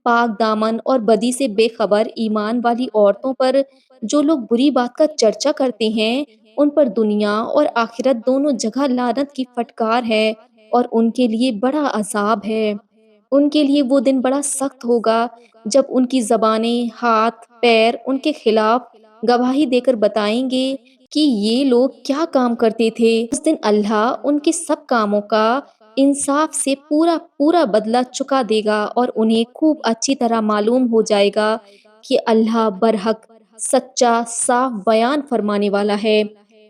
پاک دامن اور بدی سے بے خبر ایمان والی عورتوں پر جو لوگ بری بات کا چرچا کرتے ہیں، ان پر دنیا اور آخرت دونوں جگہ لعنت کی پھٹکار ہے اور ان کے لیے بڑا عذاب ہے۔ ان کے لیے وہ دن بڑا سخت ہوگا جب ان کی زبانیں، ہاتھ، پیر ان کے خلاف گواہی دے کر بتائیں گے کہ یہ لوگ کیا کام کرتے تھے۔ اس دن اللہ ان کے سب کاموں کا انصاف سے پورا پورا بدلہ چکا دے گا اور انہیں خوب اچھی طرح معلوم ہو جائے گا کہ اللہ برحق سچا صاف بیان فرمانے والا ہے۔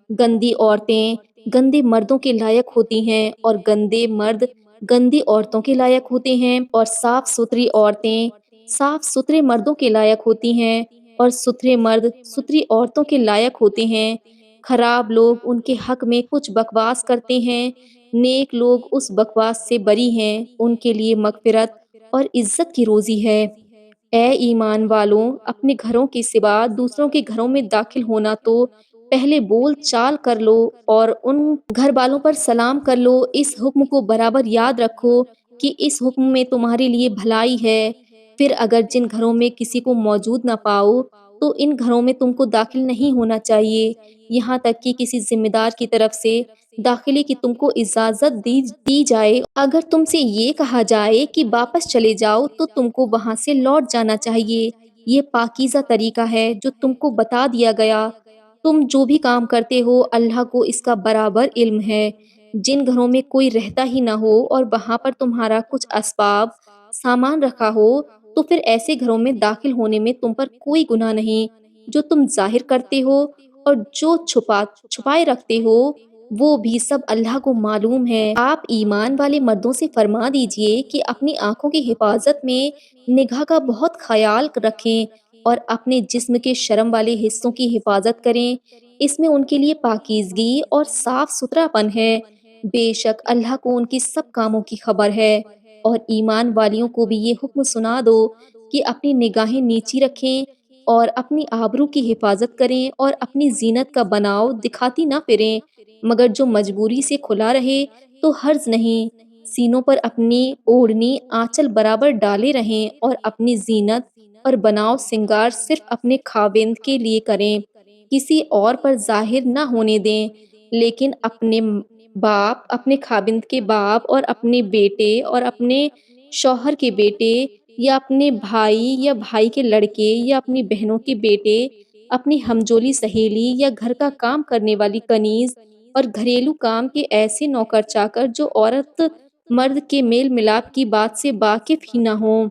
گندی عورتیں گندے مردوں کے لائق ہوتی ہیں اور گندے مرد گندی عورتوں کے لائق ہوتے ہیں، اور صاف ستھری عورتیں صاف ستھرے مردوں کے لائق ہوتی ہیں اور ستھرے مرد ستھری عورتوں کے لائق ہوتے ہیں۔ خراب لوگ ان کے حق میں کچھ بکواس کرتے ہیں، نیک لوگ اس بکواس سے بری ہیں، ان کے لیے مغفرت اور عزت کی روزی ہے۔ اے ایمان والوں، اپنے گھروں کے سوا دوسروں کے گھروں میں داخل ہونا تو پہلے بول چال کر لو اور ان گھر والوں پر سلام کر لو۔ اس حکم کو برابر یاد رکھو کہ اس حکم میں تمہارے لیے بھلائی ہے۔ پھر اگر جن گھروں میں کسی کو موجود نہ پاؤ تو ان گھروں میں تم کو داخل نہیں ہونا چاہیے، یہاں تک کہ کسی ذمہ دار کی طرف سے داخلے کی تم کو اجازت دی جائے۔ اگر تم سے یہ کہا جائے کہ واپس چلے جاؤ تو تم کو وہاں سے لوٹ جانا چاہیے۔ یہ پاکیزہ طریقہ ہے جو تم کو بتا دیا گیا۔ تم جو بھی کام کرتے ہو اللہ کو اس کا برابر علم ہے۔ جن گھروں میں کوئی رہتا ہی نہ ہو اور وہاں پر تمہارا کچھ اسباب سامان رکھا ہو تو پھر ایسے گھروں میں داخل ہونے میں تم پر کوئی گناہ نہیں۔ جو تم ظاہر کرتے ہو اور جو چھپائے رکھتے ہو وہ بھی سب اللہ کو معلوم ہے۔ آپ ایمان والے مردوں سے فرما دیجئے کہ اپنی آنکھوں کی حفاظت میں نگاہ کا بہت خیال رکھیں اور اپنے جسم کے شرم والے حصوں کی حفاظت کریں، اس میں ان کے لیے پاکیزگی اور صاف ستھرا پن ہے۔ بے شک اللہ کو ان کی سب کاموں کی خبر ہے۔ اور ایمان والیوں کو بھی یہ حکم سنا دو کہ اپنی نگاہیں نیچی رکھیں اور اپنی آبرو کی حفاظت کریں اور اپنی زینت کا بناؤ دکھاتی نہ پھریں، مگر جو مجبوری سے کھلا رہے تو حرج نہیں۔ سینوں پر اپنی اوڑھنی آنچل برابر ڈالے رہیں اور اپنی زینت اور بناؤ سنگار صرف اپنے خاوند کے لیے کریں، کسی اور پر ظاہر نہ ہونے دیں۔ لیکن اپنے باپ، اپنے خاوند کے باپ اور اپنے بیٹے اور اپنے شوہر کے بیٹے یا اپنے بھائی یا بھائی کے لڑکے یا اپنی بہنوں کے بیٹے، اپنی ہمجولی سہیلی یا گھر کا کام کرنے والی کنیز اور گھریلو کام کے ایسے نوکر چاکر جو عورت مرد کے میل ملاپ کی بات سے واقف ہی نہ ہوں،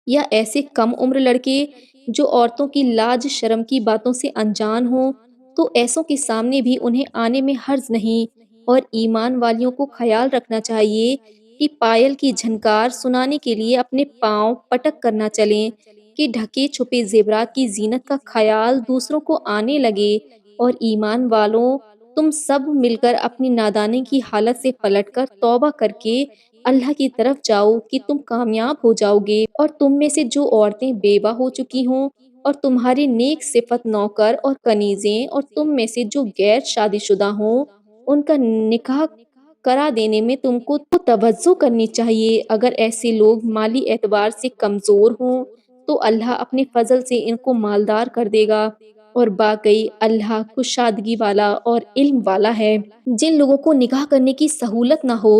یا ایسے کم عمر لڑکے جو عورتوں کی لاج شرم کی باتوں سے انجان ہوں، تو ایسوں کے سامنے بھی انہیں آنے میں حرج نہیں۔ اور ایمان والیوں کو خیال رکھنا چاہیے کہ پائل کی جھنکار سنانے کے لیے اپنے پاؤں پٹک کرنا چلیں کہ ڈھکے چھپے زیورات کی زینت کا خیال دوسروں کو آنے لگے۔ اور ایمان والوں، تم سب مل کر اپنی نادانی کی حالت سے پلٹ کر توبہ کر کے اللہ کی طرف جاؤ کہ تم کامیاب ہو جاؤ گے۔ اور تم میں سے جو عورتیں بیوہ ہو چکی ہوں اور تمہارے نیک صفت نوکر اور کنیزیں، اور تم میں سے جو غیر شادی شدہ ہوں، ان کا نکاح کرا دینے میں تم کو توجہ کرنی چاہیے۔ اگر ایسے لوگ مالی اعتبار سے کمزور ہوں تو اللہ اپنے فضل سے ان کو مالدار کر دے گا، اور واقعی اللہ کشادگی والا اور علم والا ہے۔ جن لوگوں کو نکاح کرنے کی سہولت نہ ہو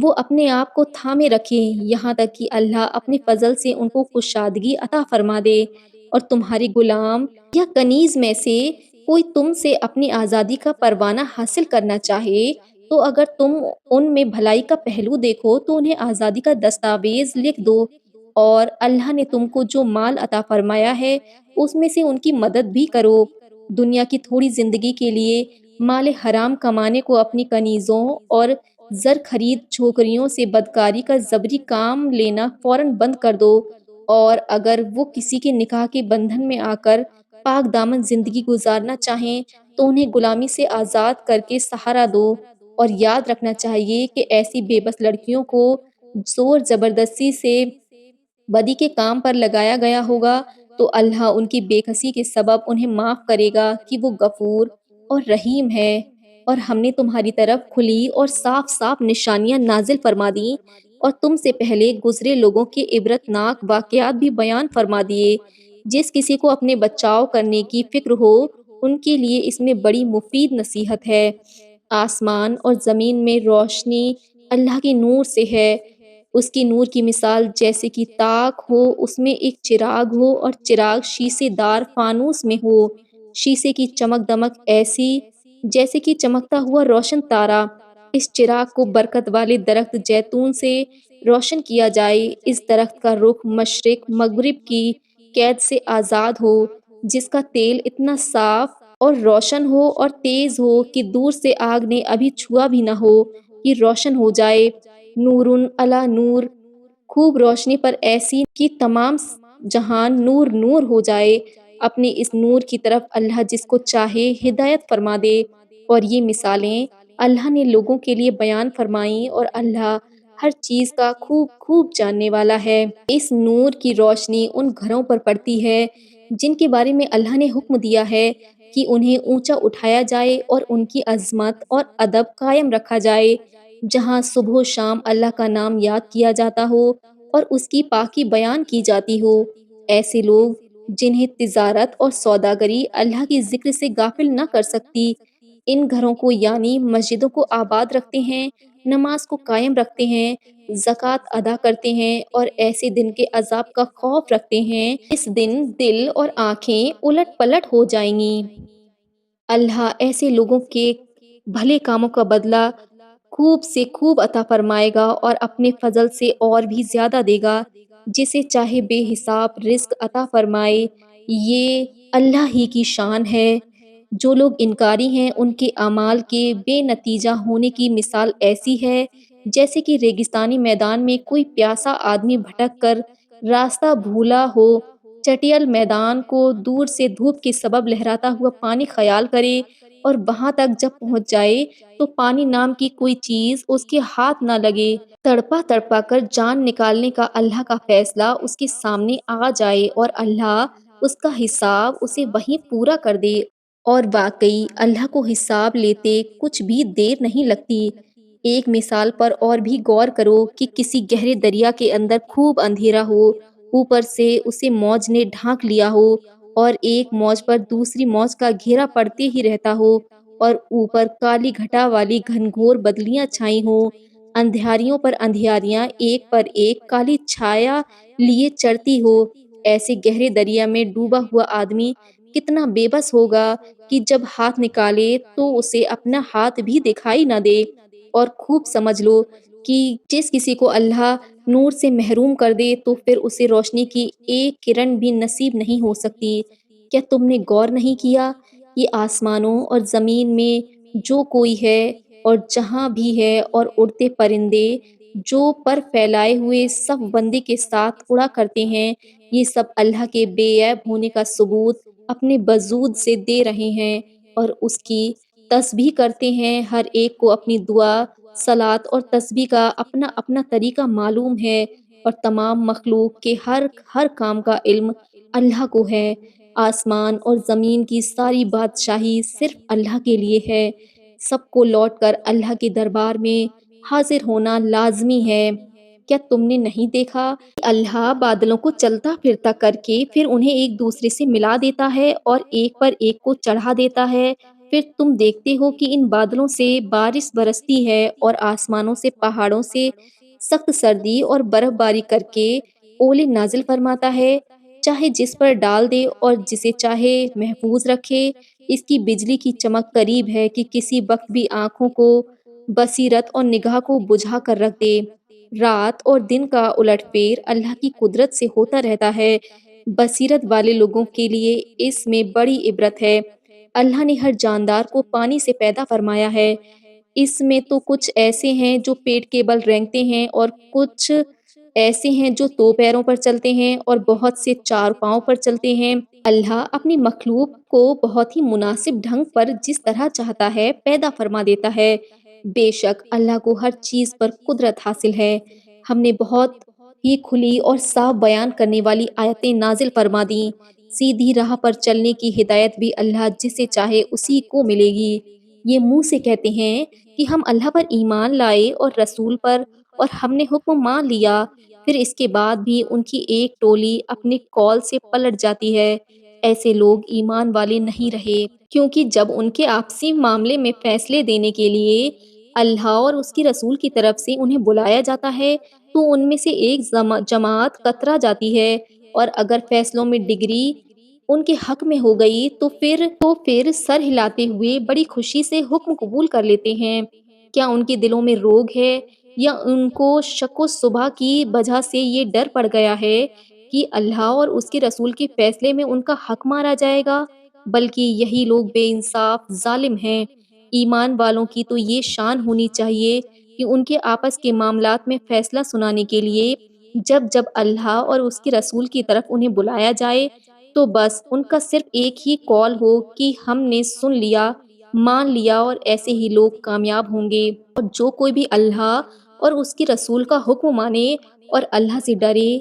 وہ اپنے آپ کو تھامے رکھیں یہاں تک کہ اللہ اپنے فضل سے ان کو کشادگی عطا فرما دے۔ اور تمہارے غلام یا کنیز میں سے کوئی تم سے اپنی آزادی کا پروانہ حاصل کرنا چاہے تو اگر تم ان میں بھلائی کا پہلو دیکھو تو انہیں آزادی کا دستاویز لکھ دو، اور اللہ نے تم کو جو مال عطا فرمایا ہے اس میں سے ان کی مدد بھی کرو۔ دنیا کی تھوڑی زندگی کے لیے مال حرام کمانے کو اپنی کنیزوں اور زر خرید چھوکریوں سے بدکاری کا زبری کام لینا فوراً بند کر دو، اور اگر وہ کسی کے نکاح کے بندھن میں آ کر پاک دامن زندگی گزارنا چاہیں تو انہیں غلامی سے آزاد کر کے سہارا دو۔ اور یاد رکھنا چاہیے کہ ایسی بے بس لڑکیوں کو زور زبردستی سے بدی کے کام پر لگایا گیا ہوگا تو اللہ ان کی بے کسی کے سبب انہیں معاف کرے گا کہ وہ غفور اور رحیم ہے۔ اور ہم نے تمہاری طرف کھلی اور صاف صاف نشانیاں نازل فرما دیں، اور تم سے پہلے گزرے لوگوں کے عبرتناک واقعات بھی بیان فرما دیے۔ جس کسی کو اپنے بچاؤ کرنے کی فکر ہو ان کے لیے اس میں بڑی مفید نصیحت ہے۔ آسمان اور زمین میں روشنی اللہ کے نور سے ہے۔ اس کی نور کی مثال جیسے کہ تاک ہو، اس میں ایک چراغ ہو اور چراغ شیشے دار فانوس میں ہو، شیشے کی چمک دمک ایسی جیسے کہ چمکتا ہوا روشن تارا۔ اس چراغ کو برکت والے درخت جیتون سے روشن کیا جائے، اس درخت کا رخ مشرق مغرب کی قید سے آزاد ہو، جس کا تیل اتنا صاف اور روشن ہو اور تیز ہو کہ دور سے آگ نے ابھی چھوا بھی نہ ہو کہ روشن ہو جائے۔ نورن علی نور، خوب روشنی پر ایسی کہ تمام جہان نور نور ہو جائے۔ اپنے اس نور کی طرف اللہ جس کو چاہے ہدایت فرما دے۔ اور یہ مثالیں اللہ نے لوگوں کے لیے بیان فرمائیں، اور اللہ ہر چیز کا خوب خوب جاننے والا ہے۔ اس نور کی روشنی ان گھروں پر پڑتی ہے جن کے بارے میں اللہ نے حکم دیا ہے کہ انہیں اونچا اٹھایا جائے اور ان کی عظمت اور ادب قائم رکھا جائے، جہاں صبح و شام اللہ کا نام یاد کیا جاتا ہو اور اس کی پاکی بیان کی جاتی ہو۔ ایسے لوگ جنہیں تجارت اور سوداگری اللہ کی ذکر سے غافل نہ کر سکتی، ان گھروں کو یعنی مسجدوں کو آباد رکھتے ہیں، نماز کو قائم رکھتے ہیں، زکوٰۃ ادا کرتے ہیں، اور ایسے دن کے عذاب کا خوف رکھتے ہیں اس دن دل اور آنکھیں الٹ پلٹ ہو جائیں گی۔ اللہ ایسے لوگوں کے بھلے کاموں کا بدلہ خوب سے خوب عطا فرمائے گا اور اپنے فضل سے اور بھی زیادہ دے گا، جسے چاہے بے حساب رزق عطا فرمائے۔ یہ اللہ ہی کی شان ہے۔ جو لوگ انکاری ہیں ان کے اعمال کے بے نتیجہ ہونے کی مثال ایسی ہے جیسے کہ ریگستانی میدان میں کوئی پیاسا آدمی بھٹک کر راستہ بھولا ہو، چٹیل میدان کو دور سے دھوپ کے سبب لہراتا ہوا پانی خیال کرے، اور وہاں تک جب پہنچ جائے تو پانی نام کی کوئی چیز اس کے ہاتھ نہ لگے۔ تڑپا تڑپا کر جان نکالنے کا اللہ کا فیصلہ اس کے سامنے آ جائے اور اللہ اس کا حساب اسے وہیں پورا کر دے، اور واقعی اللہ کو حساب لیتے کچھ بھی دیر نہیں لگتی۔ ایک مثال پر اور بھی غور کرو کہ کسی گہرے دریا کے اندر خوب اندھیرا ہو، اوپر سے اسے موج نے ڈھانک لیا ہو، اور ایک موج پر دوسری موج کا گھیرا پڑتے ہی رہتا ہو، اور اوپر کالی گھٹا والی گھنگھور بدلیاں چھائی ہوں، اندھیاریوں پر اندھیاریاں ایک پر ایک کالی چھایا لیے چڑھتی ہو۔ ایسے گہرے دریا میں ڈوبا ہوا آدمی کتنا بے بس ہوگا کہ جب ہاتھ نکالے تو اسے اپنا ہاتھ بھی دکھائی نہ دے۔ اور خوب سمجھ لو کہ جس کسی کو اللہ نور سے محروم کر دے تو پھر اسے روشنی کی ایک کرن بھی نصیب نہیں ہو سکتی۔ کیا تم نے غور نہیں کیا؟ یہ آسمانوں اور زمین میں جو کوئی ہے اور جہاں بھی ہے، اور اڑتے پرندے جو پر پھیلائے ہوئے صف بندی کے ساتھ اڑا کرتے ہیں، یہ سب اللہ کے بے عیب ہونے کا ثبوت اپنے وجود سے دے رہے ہیں اور اس کی تسبیح کرتے ہیں۔ ہر ایک کو اپنی دعا، صلات اور تسبیح کا اپنا اپنا طریقہ معلوم ہے، اور تمام مخلوق کے ہر کام کا علم اللہ کو ہے۔ آسمان اور زمین کی ساری بادشاہی صرف اللہ کے لیے ہے۔ سب کو لوٹ کر اللہ کے دربار میں حاضر ہونا لازمی ہے۔ کیا تم نے نہیں دیکھا کہ اللہ بادلوں کو چلتا پھرتا کر کے پھر انہیں ایک دوسرے سے ملا دیتا ہے اور ایک پر ایک کو چڑھا دیتا ہے؟ پھر تم دیکھتے ہو کہ ان بادلوں سے بارش برستی ہے اور آسمانوں سے پہاڑوں سے سخت سردی اور برف باری کر کے اولے نازل فرماتا ہے، چاہے جس پر ڈال دے اور جسے چاہے محفوظ رکھے۔ اس کی بجلی کی چمک قریب ہے کہ کسی وقت بھی آنکھوں کو، بصیرت اور نگاہ کو بجھا کر رکھ دے۔ رات اور دن کا الٹ پھیر اللہ کی قدرت سے ہوتا رہتا ہے۔ بصیرت والے لوگوں کے لیے اس میں بڑی عبرت ہے۔ اللہ نے ہر جاندار کو پانی سے پیدا فرمایا ہے۔ اس میں تو کچھ ایسے ہیں جو پیٹ کے بل رینگتے ہیں اور کچھ ایسے ہیں جو دو پیروں پر چلتے ہیں اور بہت سے چار پاؤں پر چلتے ہیں۔ اللہ اپنی مخلوق کو بہت ہی مناسب ڈھنگ پر جس طرح چاہتا ہے پیدا فرما دیتا ہے۔ بے شک اللہ کو ہر چیز پر قدرت حاصل ہے۔ ہم نے بہت ہی کھلی اور صاف بیان کرنے والی آیتیں نازل فرما دیں۔ سیدھی راہ پر چلنے کی ہدایت بھی اللہ جسے چاہے اسی کو ملے گی۔ یہ منہ سے کہتے ہیں کہ ہم اللہ پر ایمان لائے اور رسول پر، اور ہم نے حکم مان لیا، پھر اس کے بعد بھی ان کی ایک ٹولی اپنے قول سے پلٹ جاتی ہے۔ ایسے لوگ ایمان والے نہیں رہے، کیونکہ جب ان کے آپسی معاملے میں فیصلے دینے کے لیے اللہ اور اس کی رسول کی طرف سے انہیں بلایا جاتا ہے تو ان میں سے ایک جماعت کترا جاتی ہے، اور اگر فیصلوں میں ڈگری ان کے حق میں ہو گئی تو پھر سر ہلاتے ہوئے بڑی خوشی سے حکم قبول کر لیتے ہیں۔ کیا ان کے دلوں میں روگ ہے، یا ان کو شک و شبہ کی وجہ سے یہ ڈر پڑ گیا ہے کہ اللہ اور اس کے رسول کے فیصلے میں ان کا حق مارا جائے گا؟ بلکہ یہی لوگ بے انصاف ظالم ہیں۔ ایمان والوں کی تو یہ شان ہونی چاہیے کہ ان کے آپس کے معاملات میں فیصلہ سنانے کے لیے جب جب اللہ اور اس کے رسول کی طرف انہیں بلایا جائے تو بس ان کا صرف ایک ہی قول ہو کہ ہم نے سن لیا، مان لیا، اور ایسے ہی لوگ کامیاب ہوں گے۔ اور جو کوئی بھی اللہ اور اس کے رسول کا حکم مانے اور اللہ سے ڈرے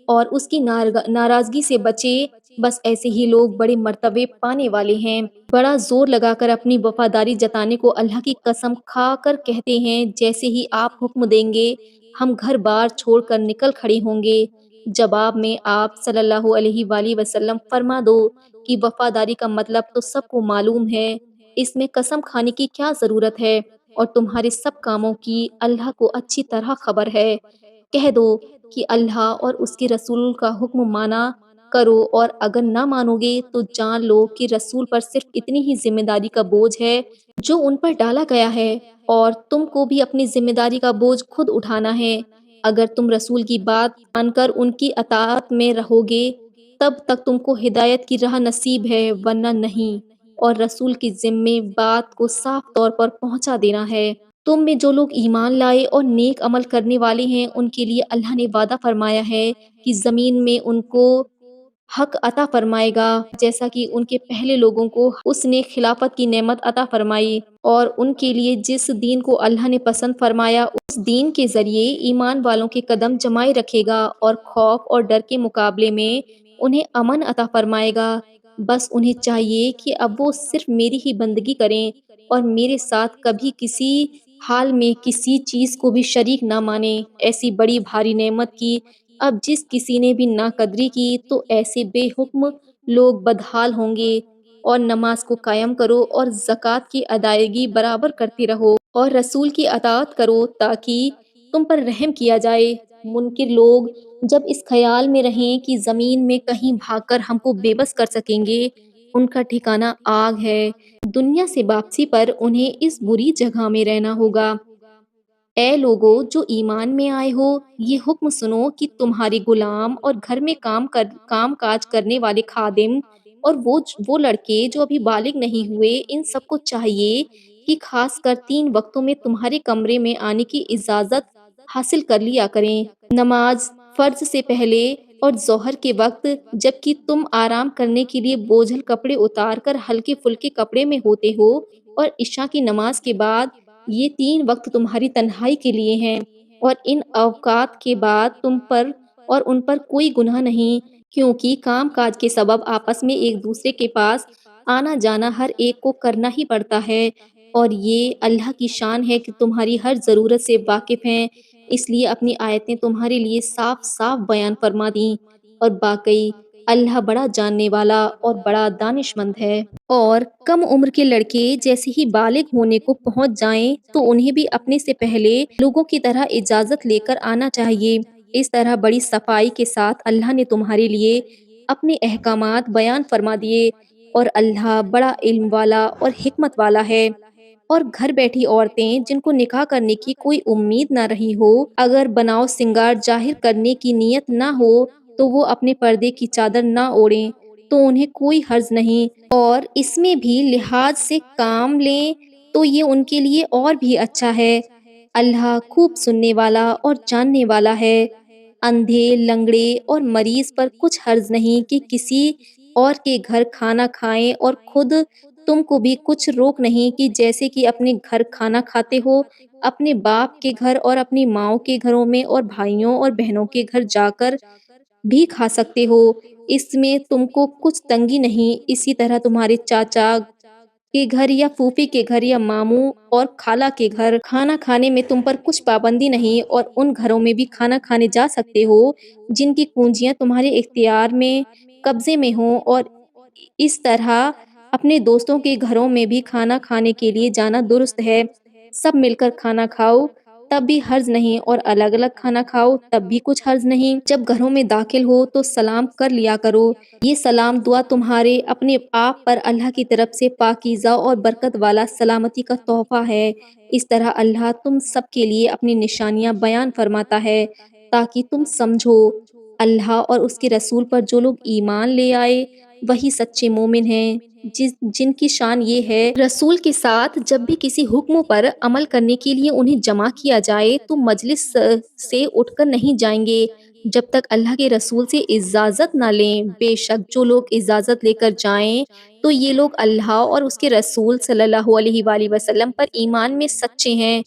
اور اس کی ناراضگی سے بچے، بس ایسے ہی لوگ بڑے مرتبے پانے والے ہیں۔ بڑا زور لگا کر اپنی وفاداری جتانے کو اللہ کی قسم کھا کر کہتے ہیں، جیسے ہی آپ حکم دیں گے ہم گھر بار چھوڑ کر نکل کھڑے ہوں گے۔ جواب میں آپ صلی اللہ علیہ وآلہ وسلم فرما دو کہ وفاداری کا مطلب تو سب کو معلوم ہے، اس میں قسم کھانے کی کیا ضرورت ہے، اور تمہارے سب کاموں کی اللہ کو اچھی طرح خبر ہے۔ کہہ دو کہ اللہ اور اس کے رسول کا حکم مانا کرو، اور اگر نہ مانو گے تو جان لو کہ رسول پر صرف اتنی ہی ذمہ داری کا بوجھ ہے جو ان پر ڈالا گیا ہے، اور تم کو بھی اپنی ذمہ داری کا بوجھ خود اٹھانا ہے۔ اگر تم رسول کی بات مان کر ان کی اطاعت میں رہو گے تب تک تم کو ہدایت کی راہ نصیب ہے، ورنہ نہیں۔ اور رسول کی ذمہ بات کو صاف طور پر پہنچا دینا ہے۔ تم میں جو لوگ ایمان لائے اور نیک عمل کرنے والے ہیں ان کے لیے اللہ نے وعدہ فرمایا ہے کہ زمین میں ان کو حق عطا فرمائے گا، جیسا کہ ان کے پہلے لوگوں کو اس نے خلافت کی نعمت عطا فرمائی، اور ان کے لیے جس دین کو اللہ نے پسند فرمایا اس دین کے ذریعے ایمان والوں کے قدم جمائے رکھے گا، اور خوف اور ڈر کے مقابلے میں انہیں امن عطا فرمائے گا۔ بس انہیں چاہیے کہ اب وہ صرف میری ہی بندگی کریں اور میرے ساتھ کبھی کسی حال میں کسی چیز کو بھی شریک نہ مانیں۔ ایسی بڑی بھاری نعمت کی اب جس کسی نے بھی ناقدری کی تو ایسے بے حکم لوگ بدحال ہوں گے۔ اور نماز کو قائم کرو اور زکوٰۃ کی ادائیگی برابر کرتے رہو اور رسول کی اطاعت کرو تاکہ تم پر رحم کیا جائے۔ منکر لوگ جب اس خیال میں رہیں کہ زمین میں کہیں بھاگ کر ہم کو بے بس کر سکیں گے، ان کا ٹھکانہ آگ ہے۔ دنیا سے واپسی پر انہیں اس بری جگہ میں رہنا ہوگا۔ اے لوگو جو ایمان میں آئے ہو، یہ حکم سنو کہ تمہارے غلام اور گھر میں کام کاج کرنے والے خادم اور وہ لڑکے جو ابھی بالغ نہیں ہوئے، ان سب کو چاہیے کہ خاص کر 3 وقتوں میں تمہارے کمرے میں آنے کی اجازت حاصل کر لیا کریں۔ نماز فرض سے پہلے اور ظہر کے وقت، جبکہ تم آرام کرنے کے لیے بوجھل کپڑے اتار کر ہلکے پھلکے کپڑے میں ہوتے ہو، اور عشاء کی نماز کے بعد، یہ 3 وقت تمہاری تنہائی کے لیے ہیں، اور ان اوقات کے بعد تم پر اور ان پر کوئی گناہ نہیں، کیونکہ کام کاج کے سبب آپس میں ایک دوسرے کے پاس آنا جانا ہر ایک کو کرنا ہی پڑتا ہے، اور یہ اللہ کی شان ہے کہ تمہاری ہر ضرورت سے واقف ہیں، اس لیے اپنی آیتیں تمہارے لیے صاف صاف بیان فرما دیں، اور باقی اللہ بڑا جاننے والا اور بڑا دانش مند ہے۔ اور کم عمر کے لڑکے جیسے ہی بالغ ہونے کو پہنچ جائیں تو انہیں بھی اپنے سے پہلے لوگوں کی طرح اجازت لے کر آنا چاہیے۔ اس طرح بڑی صفائی کے ساتھ اللہ نے تمہارے لیے اپنے احکامات بیان فرما دیے، اور اللہ بڑا علم والا اور حکمت والا ہے۔ اور گھر بیٹھی عورتیں جن کو نکاح کرنے کی کوئی امید نہ رہی ہو، اگر بناؤ سنگار ظاہر کرنے کی نیت نہ ہو تو وہ اپنے پردے کی چادر نہ اوڑھیں تو انہیں کوئی حرج نہیں، اور اس میں بھی لحاظ سے کام لیں تو یہ ان کے لیے اور بھی اچھا ہے۔ اللہ خوب سننے والا اور جاننے والا ہے۔ اندھے، لنگڑے اور مریض پر کچھ حرج نہیں کہ کسی اور کے گھر کھانا کھائیں، اور خود تم کو بھی کچھ روک نہیں کہ جیسے کہ اپنے گھر کھانا کھاتے ہو، اپنے باپ کے گھر اور اپنی ماؤں کے گھروں میں اور بھائیوں اور بہنوں کے گھر جا کر بھی کھا سکتے ہو۔ اس میں تم کو کچھ تنگی نہیں۔ اسی طرح تمہارے چاچا کے گھر یا پھوپھی کے گھر یا ماموں اور خالہ کے گھر کھانا کھانے میں تم پر کچھ پابندی نہیں، اور ان گھروں میں بھی کھانا کھانے جا سکتے ہو جن کی کنجیاں تمہارے اختیار میں قبضے میں ہوں، اور اس طرح اپنے دوستوں کے گھروں میں بھی کھانا کھانے کے لیے جانا درست ہے۔ سب مل کر کھانا کھاؤ تب بھی حرج نہیں، اور الگ الگ کھانا کھاؤ تب بھی کچھ حرج نہیں۔ جب گھروں میں داخل ہو تو سلام کر لیا کرو۔ یہ سلام دعا تمہارے اپنے آپ پر اللہ کی طرف سے پاکیزہ اور برکت والا سلامتی کا تحفہ ہے۔ اس طرح اللہ تم سب کے لیے اپنی نشانیاں بیان فرماتا ہے تاکہ تم سمجھو۔ اللہ اور اس کے رسول پر جو لوگ ایمان لے آئے وہی سچے مومن ہیں، جن کی شان یہ ہے، رسول کے ساتھ جب بھی کسی حکم پر عمل کرنے کے لیے انہیں جمع کیا جائے تو مجلس سے اٹھ کر نہیں جائیں گے جب تک اللہ کے رسول سے اجازت نہ لیں۔ بے شک جو لوگ اجازت لے کر جائیں تو یہ لوگ اللہ اور اس کے رسول صلی اللہ علیہ وآلہ وسلم پر ایمان میں سچے ہیں۔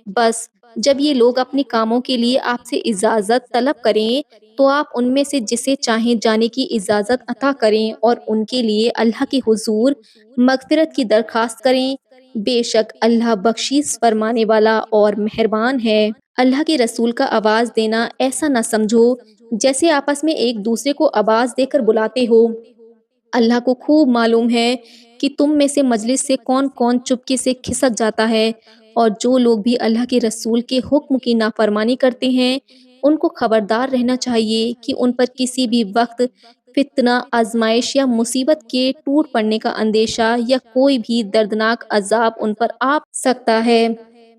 بس جب یہ لوگ اپنے کاموں کے لیے آپ سے اجازت طلب کریں تو آپ ان میں سے جسے چاہیں جانے کی اجازت عطا کریں اور ان کے لیے اللہ کے حضور مغفرت کی درخواست کریں۔ بے شک اللہ بخشش فرمانے والا اور مہربان ہے۔ اللہ کے رسول کا آواز دینا ایسا نہ سمجھو جیسے آپس میں ایک دوسرے کو آواز دے کر بلاتے ہو۔ اللہ کو خوب معلوم ہے کہ تم میں سے مجلس سے کون کون چپکے سے کھسک جاتا ہے، اور جو لوگ بھی اللہ کے رسول کے حکم کی نافرمانی کرتے ہیں ان کو خبردار رہنا چاہیے کہ ان پر کسی بھی وقت فتنہ، آزمائش یا مصیبت کے ٹوٹ پڑنے کا اندیشہ یا کوئی بھی دردناک عذاب ان پر آ سکتا ہے۔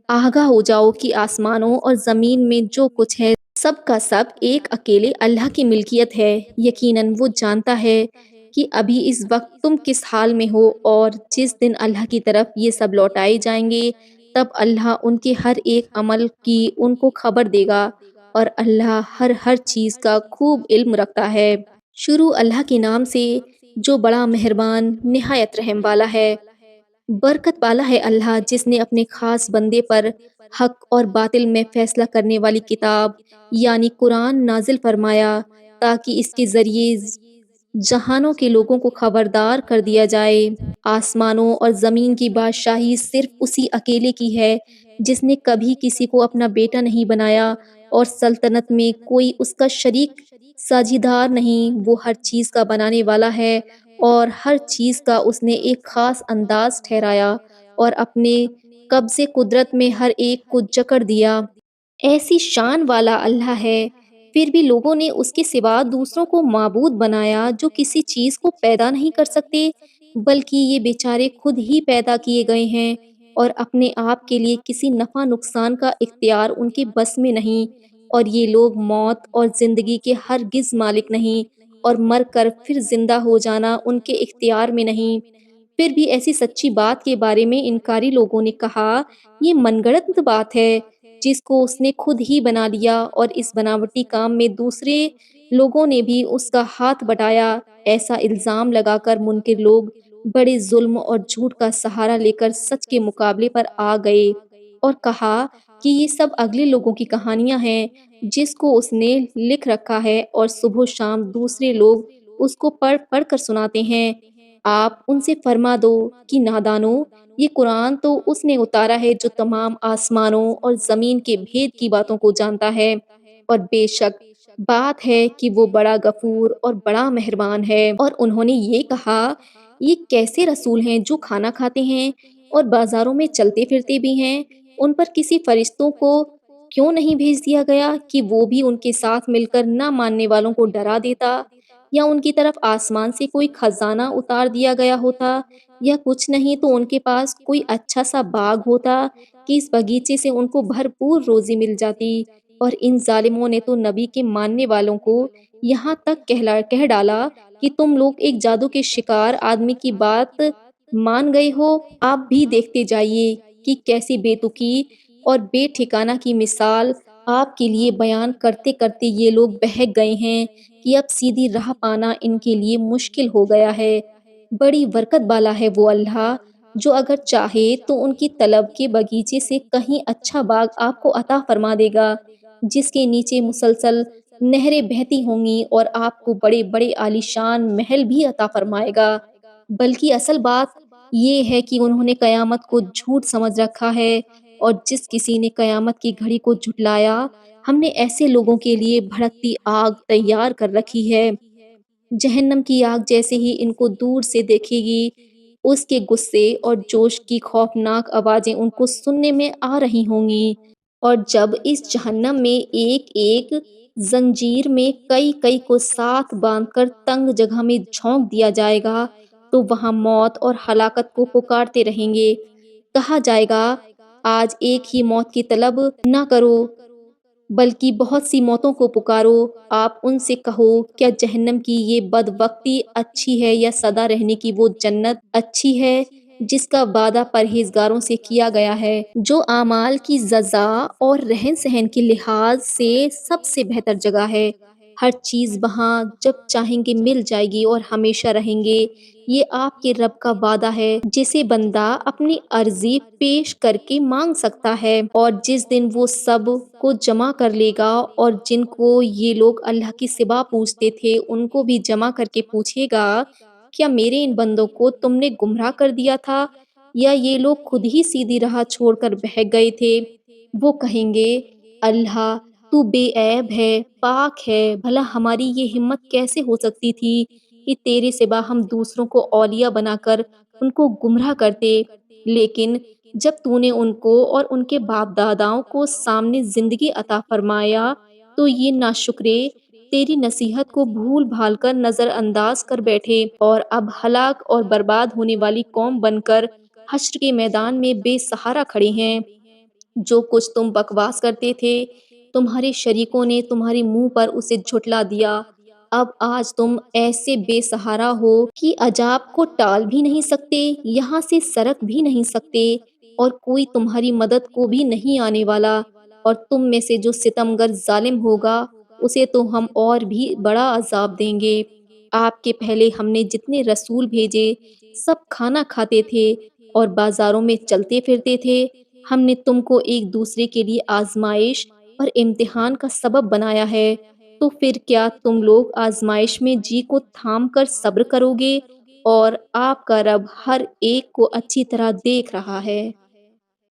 آگاہ ہو جاؤ کہ آسمانوں اور زمین میں جو کچھ ہے سب کا سب ایک اکیلے اللہ کی ملکیت ہے۔ یقیناً وہ جانتا ہے کہ ابھی اس وقت تم کس حال میں ہو، اور جس دن اللہ کی طرف یہ سب لوٹائے جائیں گے تب اللہ ان کے ہر ایک عمل کی ان کو خبر دے گا، اور اللہ ہر چیز کا خوب علم رکھتا ہے۔ شروع اللہ کے نام سے جو بڑا مہربان نہایت رحم والا ہے۔ برکت والا ہے اللہ جس نے اپنے خاص بندے پر حق اور باطل میں فیصلہ کرنے والی کتاب یعنی قرآن نازل فرمایا تاکہ اس کے ذریعے جہانوں کے لوگوں کو خبردار کر دیا جائے۔ آسمانوں اور زمین کی بادشاہی صرف اسی اکیلے کی ہے جس نے کبھی کسی کو اپنا بیٹا نہیں بنایا، اور سلطنت میں کوئی اس کا شریک ساجھیدار نہیں۔ وہ ہر چیز کا بنانے والا ہے، اور ہر چیز کا اس نے ایک خاص انداز ٹھہرایا اور اپنے قبضے قدرت میں ہر ایک کو جکڑ دیا۔ ایسی شان والا اللہ ہے، پھر بھی لوگوں نے اس کے سوا دوسروں کو معبود بنایا جو کسی چیز کو پیدا نہیں کر سکتے، بلکہ یہ بیچارے خود ہی پیدا کیے گئے ہیں، اور اپنے آپ کے لیے کسی نفع نقصان کا اختیار ان کے بس میں نہیں، اور یہ لوگ موت اور زندگی کے ہرگز مالک نہیں، اور مر کر پھر زندہ ہو جانا ان کے اختیار میں نہیں۔ پھر بھی ایسی سچی بات کے بارے میں انکاری لوگوں نے کہا یہ من گھڑت بات ہے جس کو اس نے خود ہی بنا لیا، اور اس بناوٹی کام میں دوسرے لوگوں نے بھی اس کا ہاتھ بٹایا۔ ایسا الزام لگا کر منکر لوگ بڑے ظلم اور جھوٹ کا سہارا لے کر سچ کے مقابلے پر آ گئے اور کہا کہ یہ سب اگلے لوگوں کی کہانیاں ہیں جس کو اس نے لکھ رکھا ہے، اور صبح و شام دوسرے لوگ اس کو پڑھ پڑھ کر سناتے ہیں۔ آپ ان سے فرما دو کہ نادانو، یہ قرآن تو اس نے اتارا ہے جو تمام آسمانوں اور زمین کے بھید کی باتوں کو جانتا ہے، اور بے شک بات ہے کہ وہ بڑا غفور اور بڑا مہربان ہے۔ اور انہوں نے یہ کہا یہ کیسے رسول ہیں جو کھانا کھاتے ہیں اور بازاروں میں چلتے پھرتے بھی ہیں، ان پر کسی فرشتوں کو کیوں نہیں بھیج دیا گیا کہ وہ بھی ان کے ساتھ مل کر نہ ماننے والوں کو ڈرا دیتا، یا ان کی طرف آسمان سے کوئی خزانہ اتار دیا گیا ہوتا، یا کچھ نہیں تو ان کے پاس کوئی اچھا سا باغ ہوتا کہ اس باغیچے سے ان کو بھرپور روزی مل جاتی۔ اور ان ظالموں نے تو نبی کے ماننے والوں کو یہاں تک کہہ ڈالا کہ تم لوگ ایک جادو کے شکار آدمی کی بات مان گئے ہو। آپ بھی دیکھتے جائیے کہ کیسی بے تکی اور بے ٹھکانہ کی مثال آپ کے لیے بیان کرتے کرتے یہ لوگ بہک گئے ہیں کہ اب سیدھی راہ پانا ان کے لیے مشکل ہو گیا ہے۔ بڑی برکت والا ہے وہ اللہ جو اگر چاہے تو ان کی طلب کے باغیچے سے کہیں اچھا باغ آپ کو عطا فرما دے گا، جس کے نیچے مسلسل نہریں بہتی ہوں گی، اور آپ کو بڑے بڑے عالیشان محل بھی عطا فرمائے گا۔ بلکہ اصل بات یہ ہے کہ انہوں نے قیامت کو جھوٹ سمجھ رکھا ہے، اور جس کسی نے قیامت کی گھڑی کو جھٹلایا، ہم نے ایسے لوگوں کے لیے بھڑکتی آگ تیار کر رکھی ہے۔ جہنم کی آگ جیسے ہی ان کو دور سے دیکھے گی، اس کے غصے اور جوش کی خوفناک آوازیں ان کو سننے میں آ رہی ہوں گی، اور جب اس جہنم میں ایک ایک زنجیر میں کئی کئی کو ساتھ باندھ کر تنگ جگہ میں جھونک دیا جائے گا، تو وہاں موت اور ہلاکت کو پکارتے رہیں گے۔ کہا جائے گا، آج ایک ہی موت کی طلب نہ کرو، بلکہ بہت سی موتوں کو پکارو۔ آپ ان سے کہو، کیا جہنم کی یہ بدبختی اچھی ہے یا سدا رہنے کی وہ جنت اچھی ہے جس کا وعدہ پرہیزگاروں سے کیا گیا ہے، جو اعمال کی جزا اور رہن سہن کے لحاظ سے سب سے بہتر جگہ ہے۔ ہر چیز وہاں جب چاہیں گے مل جائے گی اور ہمیشہ رہیں گے۔ یہ آپ کے رب کا وعدہ ہے جسے بندہ اپنی عرضی پیش کر کے مانگ سکتا ہے، اور جس دن وہ سب کو جمع کر لے گا اور جن کو یہ لوگ اللہ کی سوا پوچھتے تھے ان کو بھی جمع کر کے پوچھے گا، کیا میرے ان بندوں کو تم نے گمراہ کر دیا تھا یا یہ لوگ خود ہی سیدھی راہ چھوڑ کر بہک گئے تھے؟ وہ کہیں گے، اللہ تو بے عیب ہے، پاک ہے، بھلا ہماری یہ ہمت کیسے ہو سکتی تھی کہ تیرے سوا ہم دوسروں کو اولیاء بنا کر ان کو گمراہ کرتے۔ لیکن جب تو نے ان کو اور ان کے باپ داداؤں کو سامنے زندگی عطا فرمایا تو یہ ناشکرے تیری نصیحت کو بھول بھال کر نظر انداز کر بیٹھے، اور اب ہلاک اور برباد ہونے والی قوم بن کر حشر کے میدان میں بے سہارا کھڑے ہیں۔ جو کچھ تم بکواس کرتے تھے، تمہارے شریکوں نے تمہارے منہ پر اسے جھٹلا دیا۔ اب آج تم ایسے بے سہارا ہو کہ عذاب کو ٹال بھی نہیں سکتے، یہاں سے سرک بھی نہیں سکتے، اور کوئی تمہاری مدد کو بھی نہیں آنے والا، اور تم میں سے جو ستمگر ظالم ہوگا اسے تو ہم اور بھی بڑا عذاب دیں گے۔ آپ کے پہلے ہم نے جتنے رسول بھیجے سب کھانا کھاتے تھے اور بازاروں میں چلتے پھرتے تھے۔ ہم نے تم کو ایک دوسرے کے لیے آزمائش اور امتحان کا سبب بنایا ہے، تو پھر کیا تم لوگ آزمائش میں جی کو تھام کر صبر کرو گے؟ اور آپ کا رب ہر ایک کو اچھی طرح دیکھ رہا ہے۔